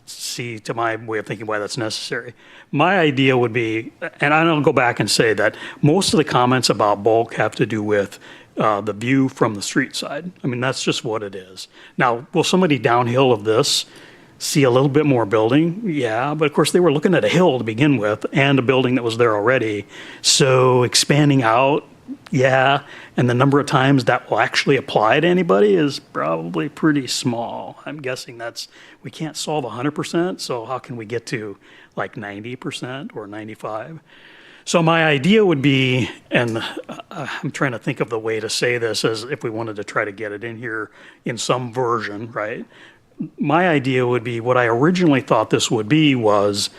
see, to my way of thinking, why that's necessary. My idea would be, and I'll go back and say that most of the comments about bulk have to do with the view from the street side. I mean, that's just what it is. Now, will somebody downhill of this see a little bit more building? Yeah, but of course they were looking at a hill to begin with and a building that was there already. So expanding out, yeah, and the number of times that will actually apply to anybody is probably pretty small. I'm guessing we can't solve 100%, so how can we get to like 90% or 95%? So my idea would be, and I'm trying to think of the way to say this as if we wanted to try to get it in here in some version, right? My idea would be, what I originally thought this would be was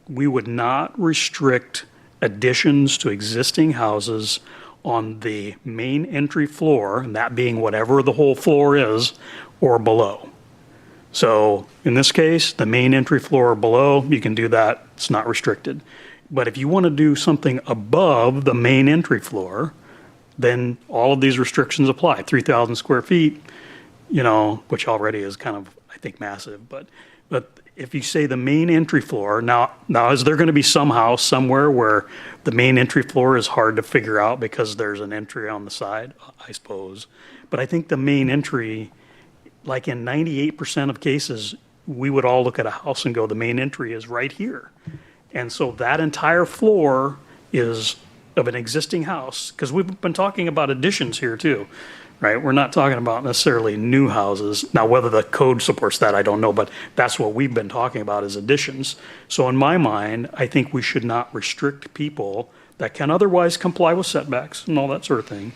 we would not restrict additions to existing houses on the main entry floor, and that being whatever the whole floor is, or below. So in this case, the main entry floor or below, you can do that, it's not restricted. But if you want to do something above the main entry floor, then all of these restrictions apply. 3,000 square feet, which already is kind of, I think, massive. But if you say the main entry floor, now is there going to be some house somewhere where the main entry floor is hard to figure out because there's an entry on the side? I suppose. But I think the main entry like in 98% of cases, we would all look at a house and go, the main entry is right here. And so that entire floor is of an existing house, because we've been talking about additions here too, right? We're not talking about necessarily new houses. Now, whether the code supports that, I don't know, but that's what we've been talking about is additions. So in my mind, I think we should not restrict people that can otherwise comply with setbacks and all that sort of thing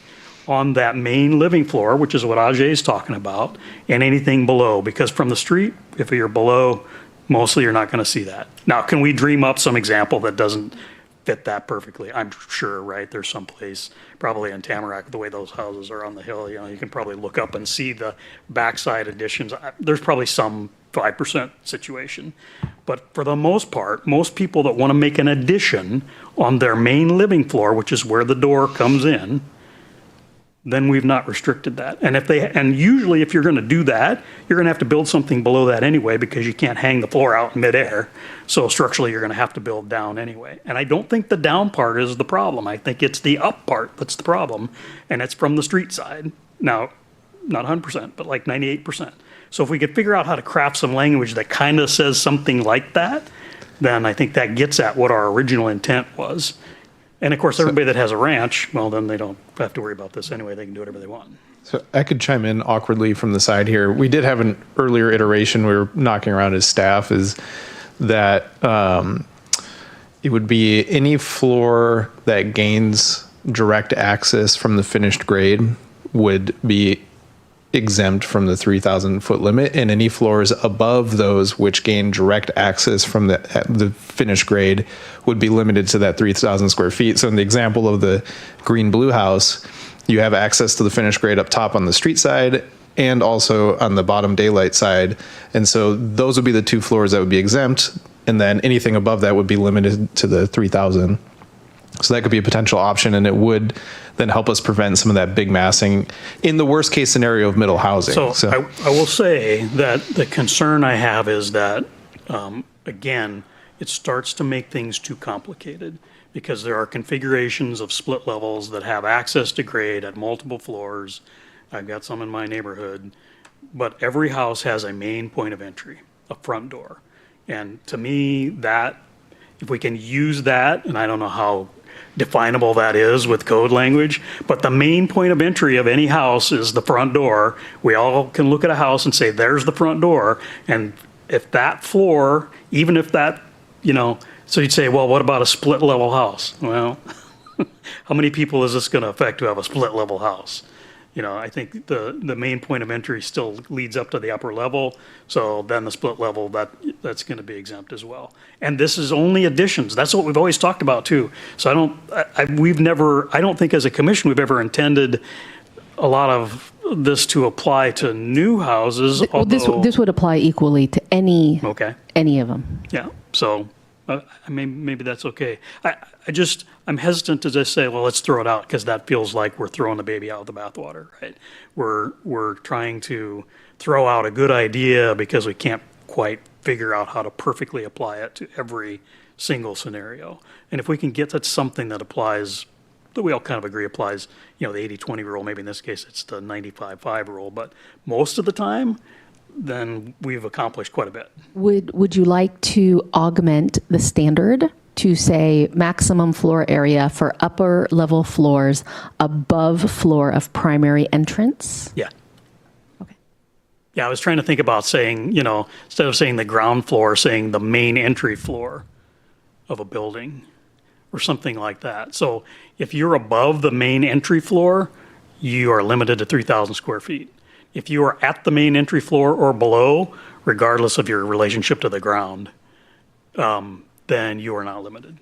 on that main living floor, which is what Ajay is talking about, and anything below, because from the street, if you're below, mostly you're not going to see that. Now, can we dream up some example that doesn't fit that perfectly? I'm sure, right? There's some place, probably in Tamarack, the way those houses are on the hill, you know, you can probably look up and see the backside additions. There's probably some 5% situation. But for the most part, most people that want to make an addition on their main living floor, which is where the door comes in, then we've not restricted that. And usually if you're going to do that, you're going to have to build something below that anyway, because you can't hang the floor out in midair. So structurally, you're going to have to build down anyway. And I don't think the down part is the problem. I think it's the up part that's the problem, and it's from the street side. Now, not 100%, but like 98%. So if we could figure out how to craft some language that kind of says something like that, then I think that gets at what our original intent was. And of course, everybody that has a ranch, well, then they don't have to worry about this anyway. They can do whatever they want. So I could chime in awkwardly from the side here. We did have an earlier iteration we were knocking around as staff, is that it would be any floor that gains direct access from the finished grade would be exempt from the 3,000 foot limit, and any floors above those which gain direct access from the finished grade would be limited to that 3,000 square feet. So in the example of the green blue house, you have access to the finished grade up top on the street side and also on the bottom daylight side. And so those would be the two floors that would be exempt, and then anything above that would be limited to the 3,000. So that could be a potential option, and it would then help us prevent some of that big massing in the worst case scenario of middle housing. So I will say that the concern I have is that, again, it starts to make things too complicated, because there are configurations of split levels that have access to grade at multiple floors. I've got some in my neighborhood, but every house has a main point of entry, a front door. And to me, that, if we can use that, and I don't know how definable that is with code language, but the main point of entry of any house is the front door. We all can look at a house and say, there's the front door. And if that floor, even if that, you know, so you'd say, well, what about a split level house? Well, how many people is this going to affect to have a split level house? You know, I think the main point of entry still leads up to the upper level. So then the split level, that's going to be exempt as well. And this is only additions. That's what we've always talked about too. So I don't think as a commission we've ever intended a lot of this to apply to new houses. Well, this would apply equally to any of them. Yeah. So I mean, maybe that's okay. I'm hesitant to just say, well, let's throw it out, because that feels like we're throwing the baby out with the bathwater, right? We're trying to throw out a good idea because we can't quite figure out how to perfectly apply it to every single scenario. And if we can get to something that applies, that we all kind of agree applies, you know, the 80-20 rule, maybe in this case it's the 95-5 rule, but most of the time, then we've accomplished quite a bit. Would you like to augment the standard to say maximum floor area for upper level floors above floor of primary entrance? Yeah. Okay. Yeah, I was trying to think about saying, you know, instead of saying the ground floor, saying the main entry floor of a building or something like that. So if you're above the main entry floor, you are limited to 3,000 square feet. If you are at the main entry floor or below, regardless of your relationship to the ground, then you are not limited.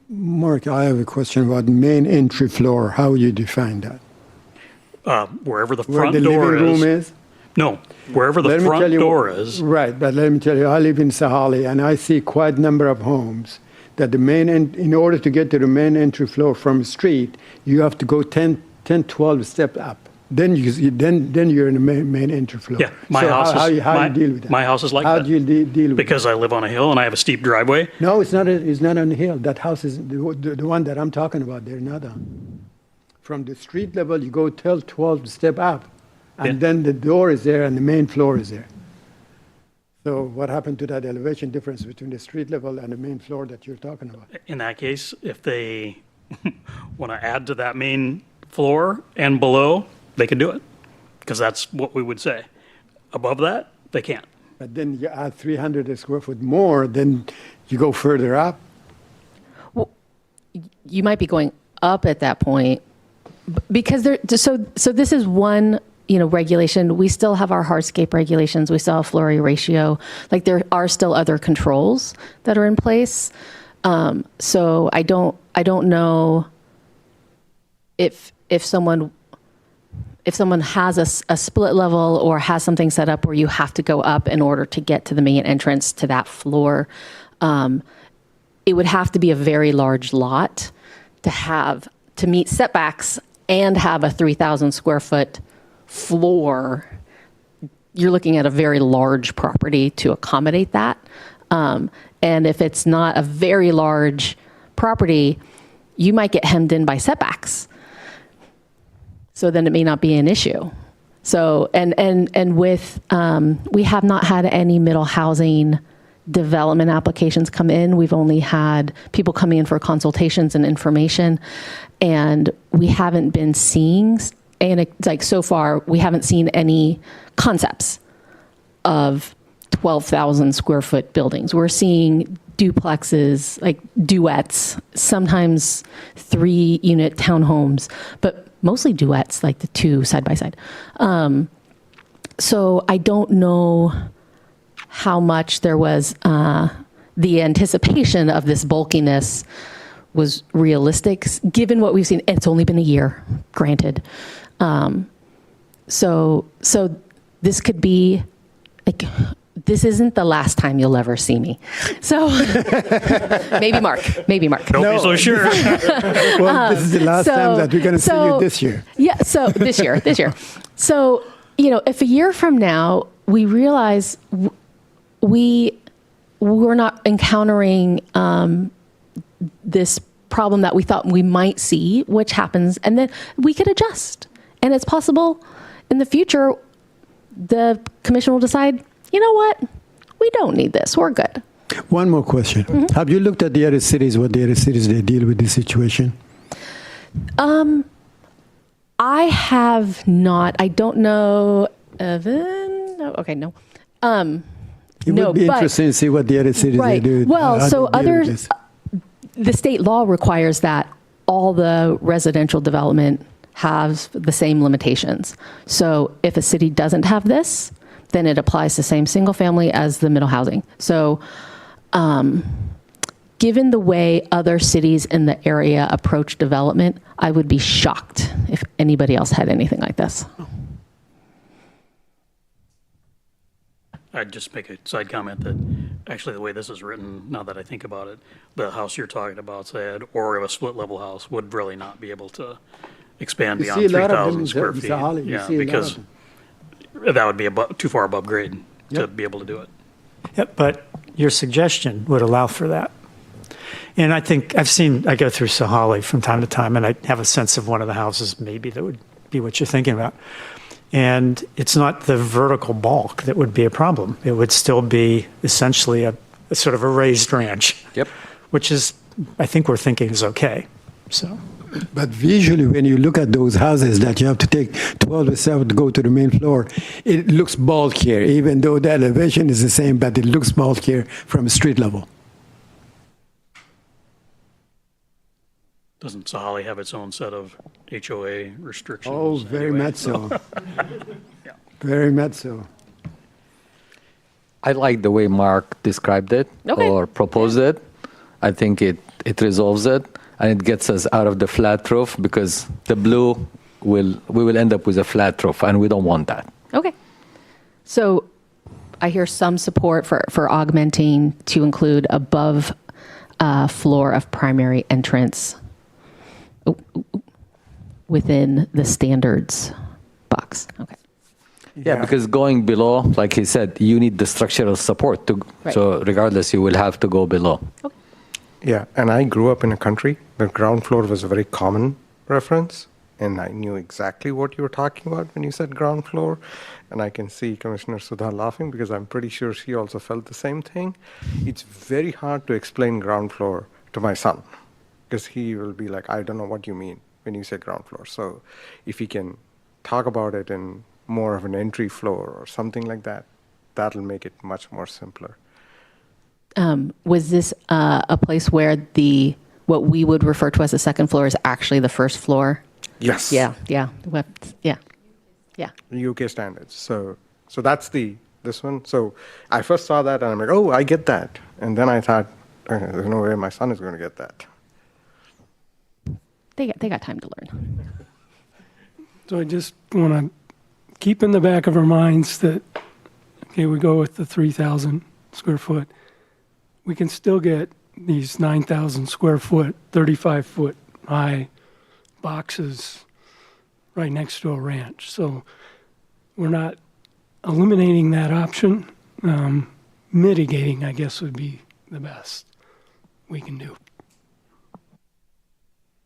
Mark, I have a question about main entry floor. How you define that? Wherever the Where front the door living room is? No, wherever the front door is. Right, but let me tell you, I live in Sahali, and I see quite a number of homes that in order to get to the main entry floor from the street, you have to go 10, 12 steps up. Then you're in the main entry floor. Yeah, my so house how is. you deal with that? My house is like how that. How do you deal with Because I live on a hill and I have a steep driveway. No, it's not on the hill. That house is the one that I'm talking about. They're not on. From the street level, you go 12 step up, and then the door is there and the main floor is there. So what happened to that elevation difference between the street level and the main floor that you're talking about? In that case, if they want to add to that main floor and below, they can do it, because that's what we would say. Above that, they can't. But then you add 300 square foot more, then you go further up. Well, you might be going up at that point because so this is one, regulation. We still have our hardscape regulations. We still have floor area ratio. Like there are still other controls that are in place. So I don't know if someone has a split level or has something set up where you have to go up in order to get to the main entrance to that floor. It would have to be a very large lot to meet setbacks and have a 3,000 square foot floor. You're looking at a very large property to accommodate that. And if it's not a very large property, you might get hemmed in by setbacks. So then it may not be an issue. So, and with, we have not had any middle housing development applications come in. We've only had people coming in for consultations and information, and we haven't been seeing, and so far, we haven't seen any concepts of 12,000 square foot buildings. We're seeing duplexes, like duets, sometimes 3-unit townhomes, but mostly duets, like the two side by side. So I don't know how much there was the anticipation of this bulkiness was realistic, given what we've seen. It's only been a year, granted. So this could be like, this isn't the last time you'll ever see me. So maybe Mark. Don't be so sure. Well, this is the last time that we're going to see you this year. Yeah, so this year. So, if a year from now we realize we're not encountering this problem that we thought we might see, which happens, and then we could adjust. And it's possible in the future the commission will decide, you know what, we don't need this, we're good. One more question. Mm-hmm. Have you looked at the other cities, what the other cities they deal with this situation? I have not. I don't know, Evan. No, okay, no. It would be interesting to see what the other cities they do. Well, so others, the state law requires that all the residential development has the same limitations. So if a city doesn't have this, then it applies to same single family as the middle housing. So given the way other cities in the area approach development, I would be shocked if anybody else had anything like this. I'd just make a side comment that actually the way this is written, now that I think about it, the house you're talking about said, or a split level house would really not be able to expand beyond 3,000 square feet. Yeah, because that would be too far above grade to be able to do it. Yep, but your suggestion would allow for that. And I think I go through Sahali from time to time, and I have a sense of one of the houses maybe that would be what you're thinking about. And it's not the vertical bulk that would be a problem. It would still be essentially a sort of a raised ranch. Yep. Which is, I think we're thinking is okay. So. But visually, when you look at those houses that you have to take 12 steps to go to the main floor, it looks bulkier, even though the elevation is the same, but it looks bulkier from street level. Doesn't Sahali have its own set of HOA restrictions? Oh, very anyway? much so. Very much so. I like the way Mark described it or proposed it. I think it resolves it, and it gets us out of the flat roof, because the blue we will end up with a flat roof, and we don't want that. Okay. So I hear some support for augmenting to include above floor of primary entrance within the standards box. Okay. Yeah, because going below, like he said, you need the structural support to. Right. So regardless, you will have to go below. Yeah, and I grew up in a country where ground floor was a very common reference. and I knew exactly what you were talking about when you said ground floor. And I can see Commissioner Sudha laughing because I'm pretty sure she also felt the same thing. It's very hard to explain ground floor to my son because he will be like, I don't know what you mean when you say ground floor. So if he can talk about it in more of an entry floor or something like that, that'll make it much more simpler. Was this a place where what we would refer to as the second floor is actually the first floor? Yes. Yeah. UK standards. So that's this one. So I first saw that and I'm like, oh, I get that. And then I thought, okay, there's no way my son is going to get that. They got time to learn. So I just want to keep in the back of our minds that, okay, we go with the 3,000 square foot. We can still get these 9,000 square foot, 35-foot high boxes right next to a ranch. So we're not eliminating that option. Mitigating, I guess, would be the best we can do.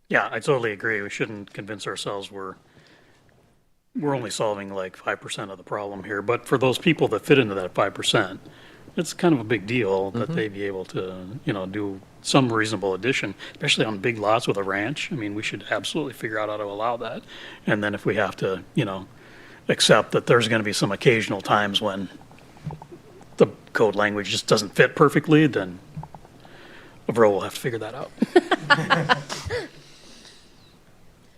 Yeah, I totally agree. We shouldn't convince ourselves we're only solving like 5% of the problem here. But for those people that fit into that 5%, it's kind of a big deal that they be able to, do some reasonable addition, especially on big lots with a ranch. I mean, we should absolutely figure out how to allow that. And then if we have to, accept that there's going to be some occasional times when the code language just doesn't fit perfectly, then Avril will have to figure that out.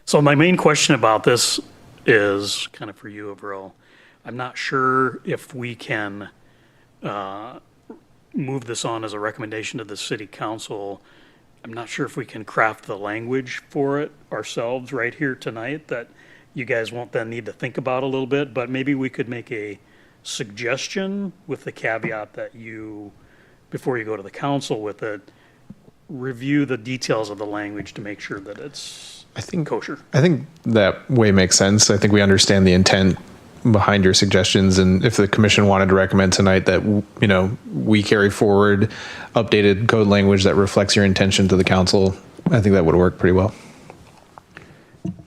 So my main question about this is kind of for you, Avril. I'm not sure if we can move this on as a recommendation to the city council. I'm not sure if we can craft the language for it ourselves right here tonight that you guys won't then need to think about a little bit, but maybe we could make a suggestion with the caveat that you, before you go to the council with it, review the details of the language to make sure that it's kosher. I think that way makes sense. I think we understand the intent behind your suggestions, and if the commission wanted to recommend tonight that we carry forward updated code language that reflects your intention to the council, I think that would work pretty well.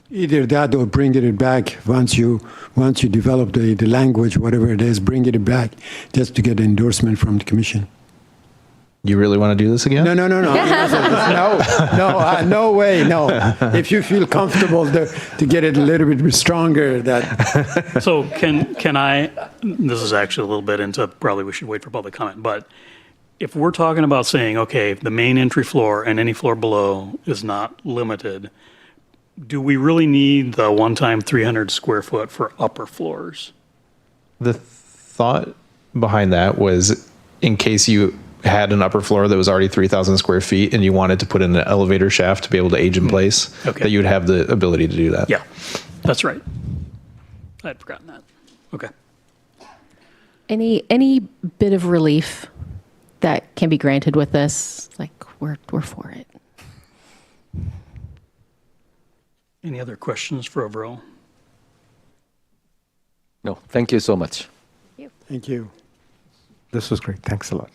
Either that or bring it back once you develop the language, whatever it is, bring it back just to get endorsement from the commission. You really want to do this again? No. No way, no. If you feel comfortable to get it a little bit stronger, that. So can I, this is actually a little bit into, probably we should wait for public comment, but if we're talking about saying, okay, the main entry floor and any floor below is not limited, do we really need the one-time 300 square foot for upper floors? The thought behind that was in case you had an upper floor that was already 3,000 square feet and you wanted to put in an elevator shaft to be able to age in place, that you would have the ability to do that. Yeah, that's right. I had forgotten that. Okay. Any bit of relief that can be granted with this, like we're for it. Any other questions for Avril? No, thank you so much. Thank you. This was great. Thanks a lot.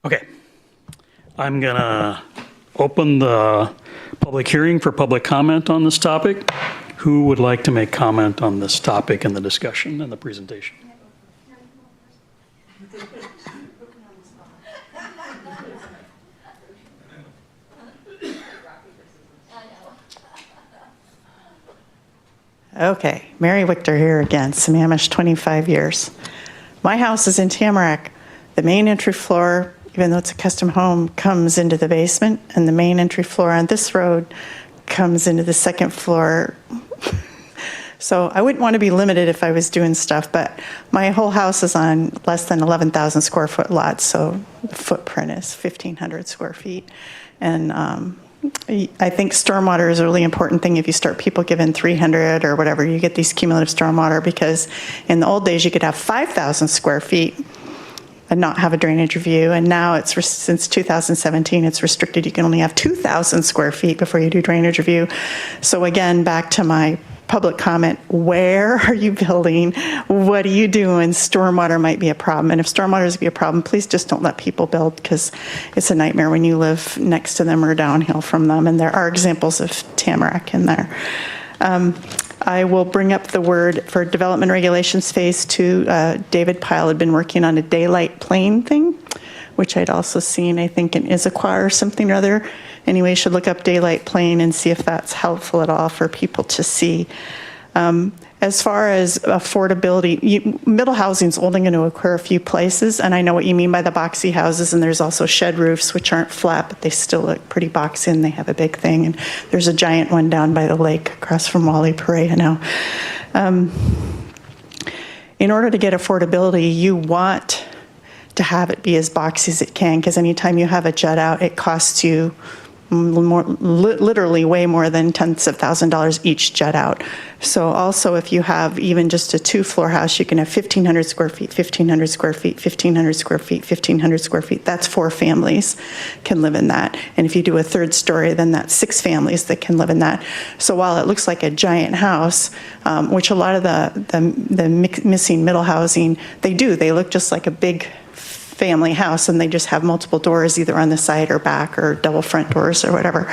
Okay. I'm going to open the public hearing for public comment on this topic. Who would like to make comment on this topic in the discussion and the presentation? Okay, Mary Wichter here again, Sammamish, 25 years. My house is in Tamarack. The main entry floor, even though it's a custom home, comes into the basement, and the main entry floor on this road comes into the second floor. So I wouldn't want to be limited if I was doing stuff, but my whole house is on less than 11,000 square foot lots, so the footprint is 1,500 square feet. And I think stormwater is a really important thing. If you start people giving 300 or whatever, you get these cumulative stormwater, because in the old days you could have 5,000 square feet and not have a drainage review. And now it's since 2017, it's restricted. You can only have 2,000 square feet before you do drainage review. So again, back to my public comment. Where are you building? What are you doing? Stormwater might be a problem. And if stormwater is going to be a problem, please just don't let people build, because it's a nightmare when you live next to them or downhill from them. And there are examples of Tamarack in there. I will bring up the word for development regulations phase 2. David Pyle had been working on a daylight plane thing, which I'd also seen, I think, in Issaquah or something or other. Anyway, you should look up daylight plane and see if that's helpful at all for people to see. As far as affordability, middle housing is only going to occur a few places, and I know what you mean by the boxy houses, and there's also shed roofs, which aren't flat, but they still look pretty boxy, and they have a big thing, and there's a giant one down by the lake across from Wally Parade now. In order to get affordability, you want to have it be as boxy as it can, because anytime you have a jut out, it costs you literally way more than tens of thousands of dollars each jut out. So also, if you have even just a 2-floor house, you can have 1,500 square feet, 1,500 square feet, 1,500 square feet, 1,500 square feet. That's 4 families can live in that. And if you do a 3rd story, then that's 6 families that can live in that. So while it looks like a giant house, which a lot of the missing middle housing, they look just like a big family house, and they just have multiple doors either on the side or back or double front doors or whatever.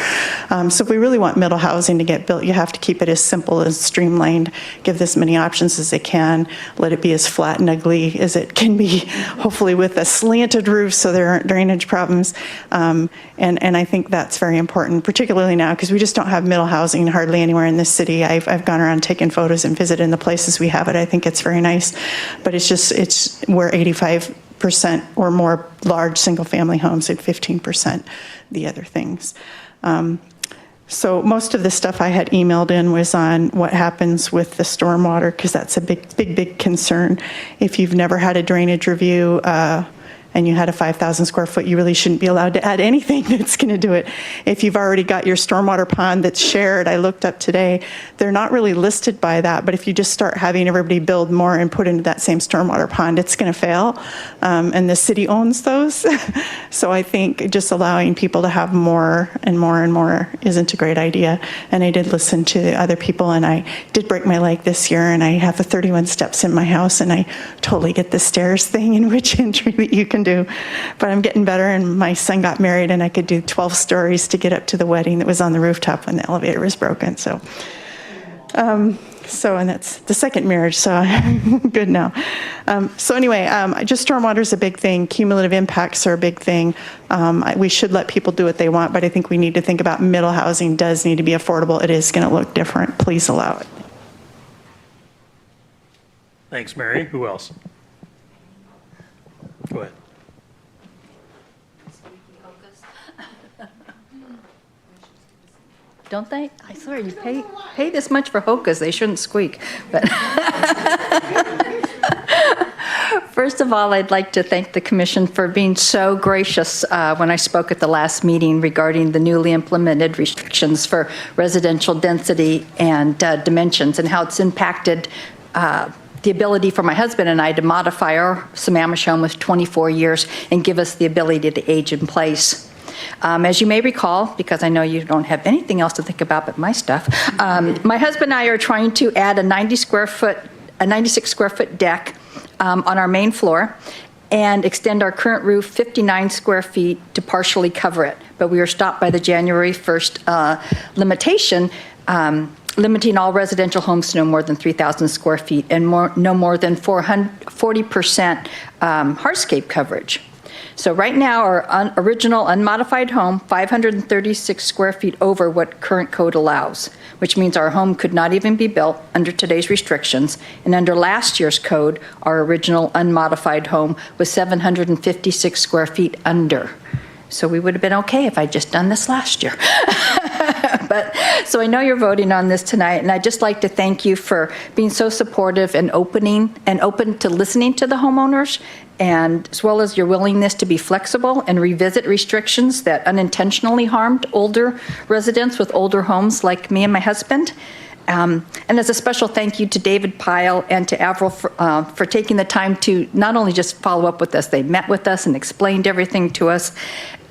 So if we really want middle housing to get built, you have to keep it as simple, as streamlined, give this many options as they can, let it be as flat and ugly as it can be, hopefully with a slanted roof so there aren't drainage problems. And I think that's very important, particularly now, because we just don't have middle housing hardly anywhere in this city. I've gone around taking photos and visited in the places we have it. I think it's very nice, but we're 85% or more large single-family homes and 15% the other things. So most of the stuff I had emailed in was on what happens with the stormwater, because that's a big concern. If you've never had a drainage review and you had a 5,000 square foot, you really shouldn't be allowed to add anything that's going to do it. If you've already got your stormwater pond that's shared, I looked up today, they're not really listed by that, but if you just start having everybody build more and put into that same stormwater pond, it's going to fail. And the city owns those. So I think just allowing people to have more and more and more isn't a great idea. And I did listen to other people, and I did break my leg this year, and I have the 31 steps in my house, and I totally get the stairs thing in which entry that you can do. But I'm getting better, and my son got married, and I could do 12 stories to get up to the wedding that was on the rooftop when the elevator was broken. So, and that's the second marriage, so I'm good now. So anyway, just stormwater is a big thing. Cumulative impacts are a big thing. We should let people do what they want, but I think we need to think about middle housing does need to be affordable. It is going to look different. Please allow it. Thanks, Mary. Who else? Go ahead. Don't they? I swear, you pay this much for hokas, they shouldn't squeak. But first of all, I'd like to thank the Commission for being so gracious when I spoke at the last meeting regarding the newly implemented restrictions for residential density and dimensions, and how it's impacted the ability for my husband and I to modify our Sammamish home with 24 years and give us the ability to age in place. As you may recall, because I know you don't have anything else to think about but my stuff, my husband and I are trying to add a 96 square foot deck on our main floor and extend our current roof 59 square feet to partially cover it. But we were stopped by the January 1st limitation, limiting all residential homes to no more than 3,000 square feet and no more than 40% hardscape coverage. So right now, our original unmodified home, 536 square feet over what current code allows, which means our home could not even be built under today's restrictions. And under last year's code, our original unmodified home was 756 square feet under. So we would have been okay if I'd just done this last year. So I know you're voting on this tonight, and I'd just like to thank you for being so supportive and open to listening to the homeowners, and as well as your willingness to be flexible and revisit restrictions that unintentionally harmed older residents with older homes like me and my husband. And as a special thank you to David Pyle and to Avril for taking the time to not only just follow up with us, they met with us and explained everything to us.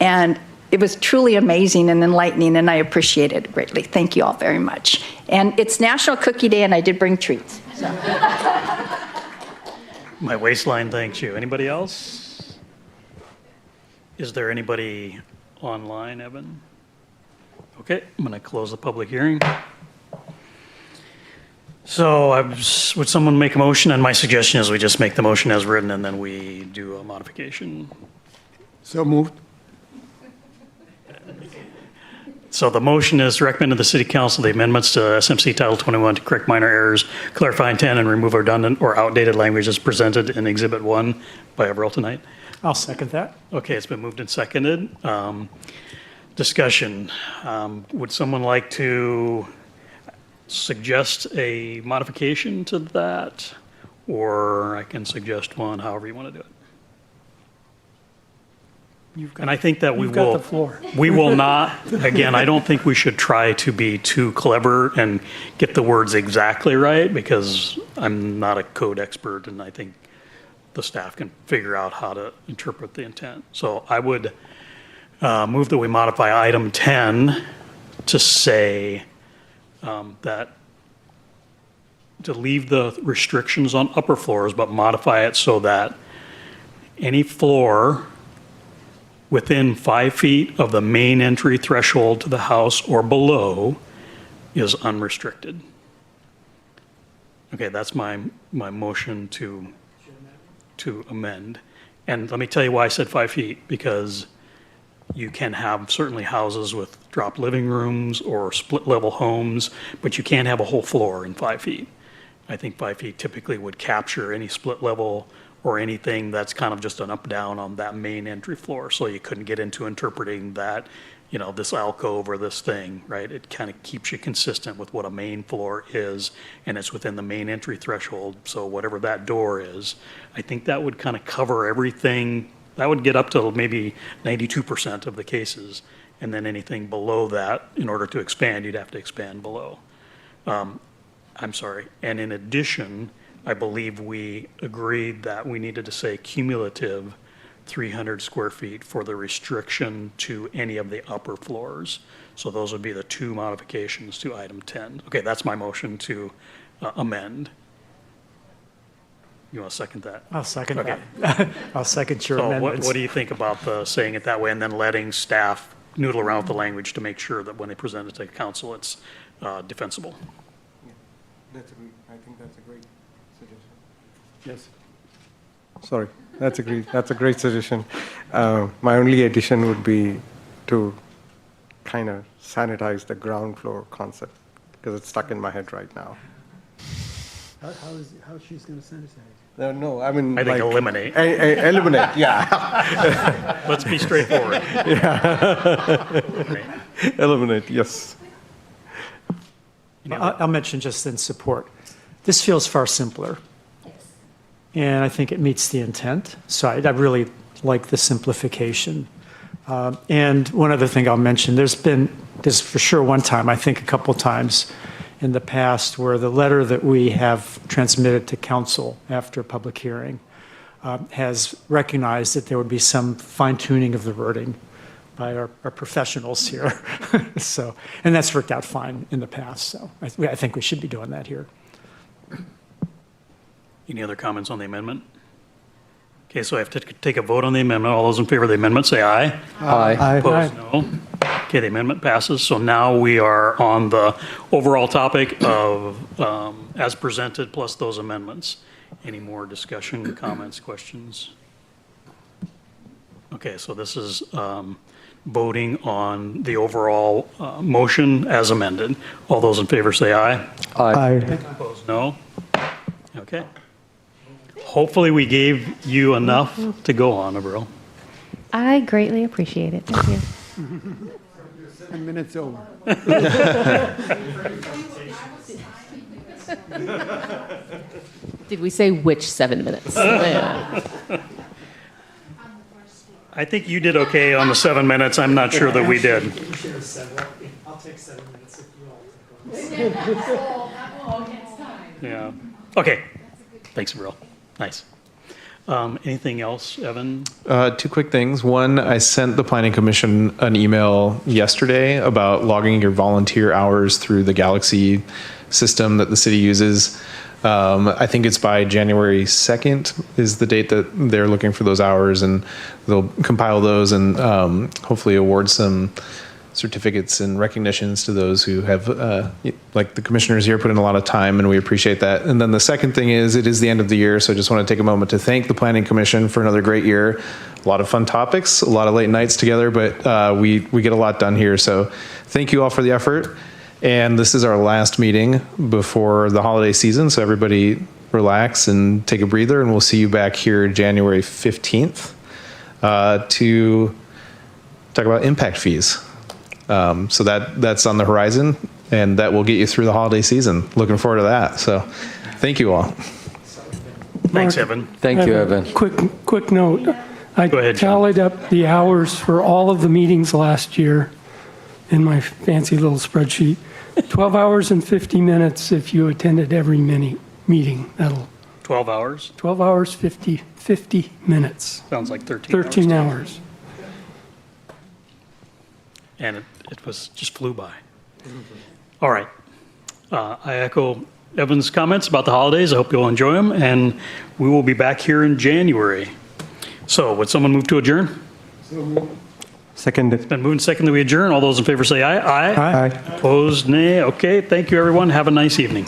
And it was truly amazing and enlightening, and I appreciated it greatly. Thank you all very much. And it's National Cookie Day, and I did bring treats. So. My waistline thanks you. Anybody else? Is there anybody online, Evan? Okay, I'm going to close the public hearing. So would someone make a motion? And my suggestion is we just make the motion as written and then we do a modification. So moved. So the motion is to recommend to the City Council the amendments to SMC Title 21 to correct minor errors, clarify intent, and remove redundant or outdated language as presented in Exhibit 1 by Avril tonight. I'll second that. Okay, it's been moved and seconded. Discussion. Would someone like to suggest a modification to that? Or I can suggest one, however you want to do it. And I think that we You've got will, the floor. we will not, again, I don't think we should try to be too clever and get the words exactly right, because I'm not a code expert and I think the staff can figure out how to interpret the intent. So I would move that we modify item 10 to say that to leave the restrictions on upper floors, but modify it so that any floor within 5 feet of the main entry threshold to the house or below is unrestricted. Okay, that's my motion to amend. And let me tell you why I said 5 feet, because you can have certainly houses with drop living rooms or split level homes, but you can't have a whole floor in 5 feet. I think 5 feet typically would capture any split level or anything that's kind of just an up down on that main entry floor. So you couldn't get into interpreting that, you know, this alcove or this thing, right? It kind of keeps you consistent with what a main floor is, and it's within the main entry threshold. So whatever that door is, I think that would kind of cover everything. That would get up to maybe 92% of the cases. And then anything below that, in order to expand, you'd have to expand below. I'm sorry. And in addition, I believe we agreed that we needed to say cumulative 300 square feet for the restriction to any of the upper floors. So those would be the two modifications to item 10. Okay, that's my motion to amend. You want to second that? I'll second Okay. that. I'll second your So amendments. what do you think about saying it that way and then letting staff noodle around with the language to make sure that when they present it to council, it's defensible? I think that's a great suggestion. Yes. Sorry, that's a great suggestion. My only addition would be to kind of sanitize the ground floor concept, because it's stuck in my head right now. How she's going to sanitize? No, I mean, I think like, eliminate. Eliminate, yeah. Let's be straightforward. Yeah. Eliminate, yes. I'll mention just in support. This feels far simpler. And I think it meets the intent. So I really like the simplification. And one other thing I'll mention, there's for sure one time, I think a couple times in the past, where the letter that we have transmitted to council after a public hearing has recognized that there would be some fine tuning of the wording by our professionals here. So, and that's worked out fine in the past. So I think we should be doing that here. Any other comments on the amendment? Okay, so I have to take a vote on the amendment. All those in favor of the amendment say aye. Aye. Opposed, no. Okay, the amendment passes. So now we are on the overall topic of as presented plus those amendments. Any more discussion, comments, questions? Okay, so this is voting on the overall motion as amended. All those in favor say aye. Aye. Opposed, no. Okay. Hopefully we gave you enough to go on, Avril. I greatly appreciate it. Thank you. 7 minutes over. Did we say which 7 minutes? Yeah. I think you did okay on the 7 minutes. I'm not sure that we did. I'll take 7 minutes if you all take Yeah. Okay. Thanks, Avril. Nice. Anything else, Evan? Two quick things. One, I sent the Planning Commission an email yesterday about logging your volunteer hours through the Galaxy system that the city uses. I think it's by January 2nd is the date that they're looking for those hours, and they'll compile those and hopefully award some certificates and recognitions to those who have, like the commissioners here, put in a lot of time, and we appreciate that. And then the second thing is, it is the end of the year, so I just want to take a moment to thank the Planning Commission for another great year. A lot of fun topics, a lot of late nights together, but we get a lot done here. So thank you all for the effort. And this is our last meeting before the holiday season, so everybody relax and take a breather, and we'll see you back here January 15th to talk about impact fees. So that's on the horizon, and that will get you through the holiday season. Looking forward to that. So thank you all. Thanks, Evan. Thank you, Evan. Quick note. I Go ahead, John. tallied up the hours for all of the meetings last year in my fancy little spreadsheet. 12 hours and 50 minutes if you attended every meeting. That'll 12 hours? 12 hours, 50 minutes. Sounds like 13 13 hours. And it was just flew by. All right. I echo Evan's comments about the holidays. I hope you'll enjoy them, and we will be back here in January. So would someone move to adjourn? Second. It's been moved and seconded that we adjourn. All those in favor say aye. Aye. Aye. Opposed, nay. Okay, thank you, everyone. Have a nice evening.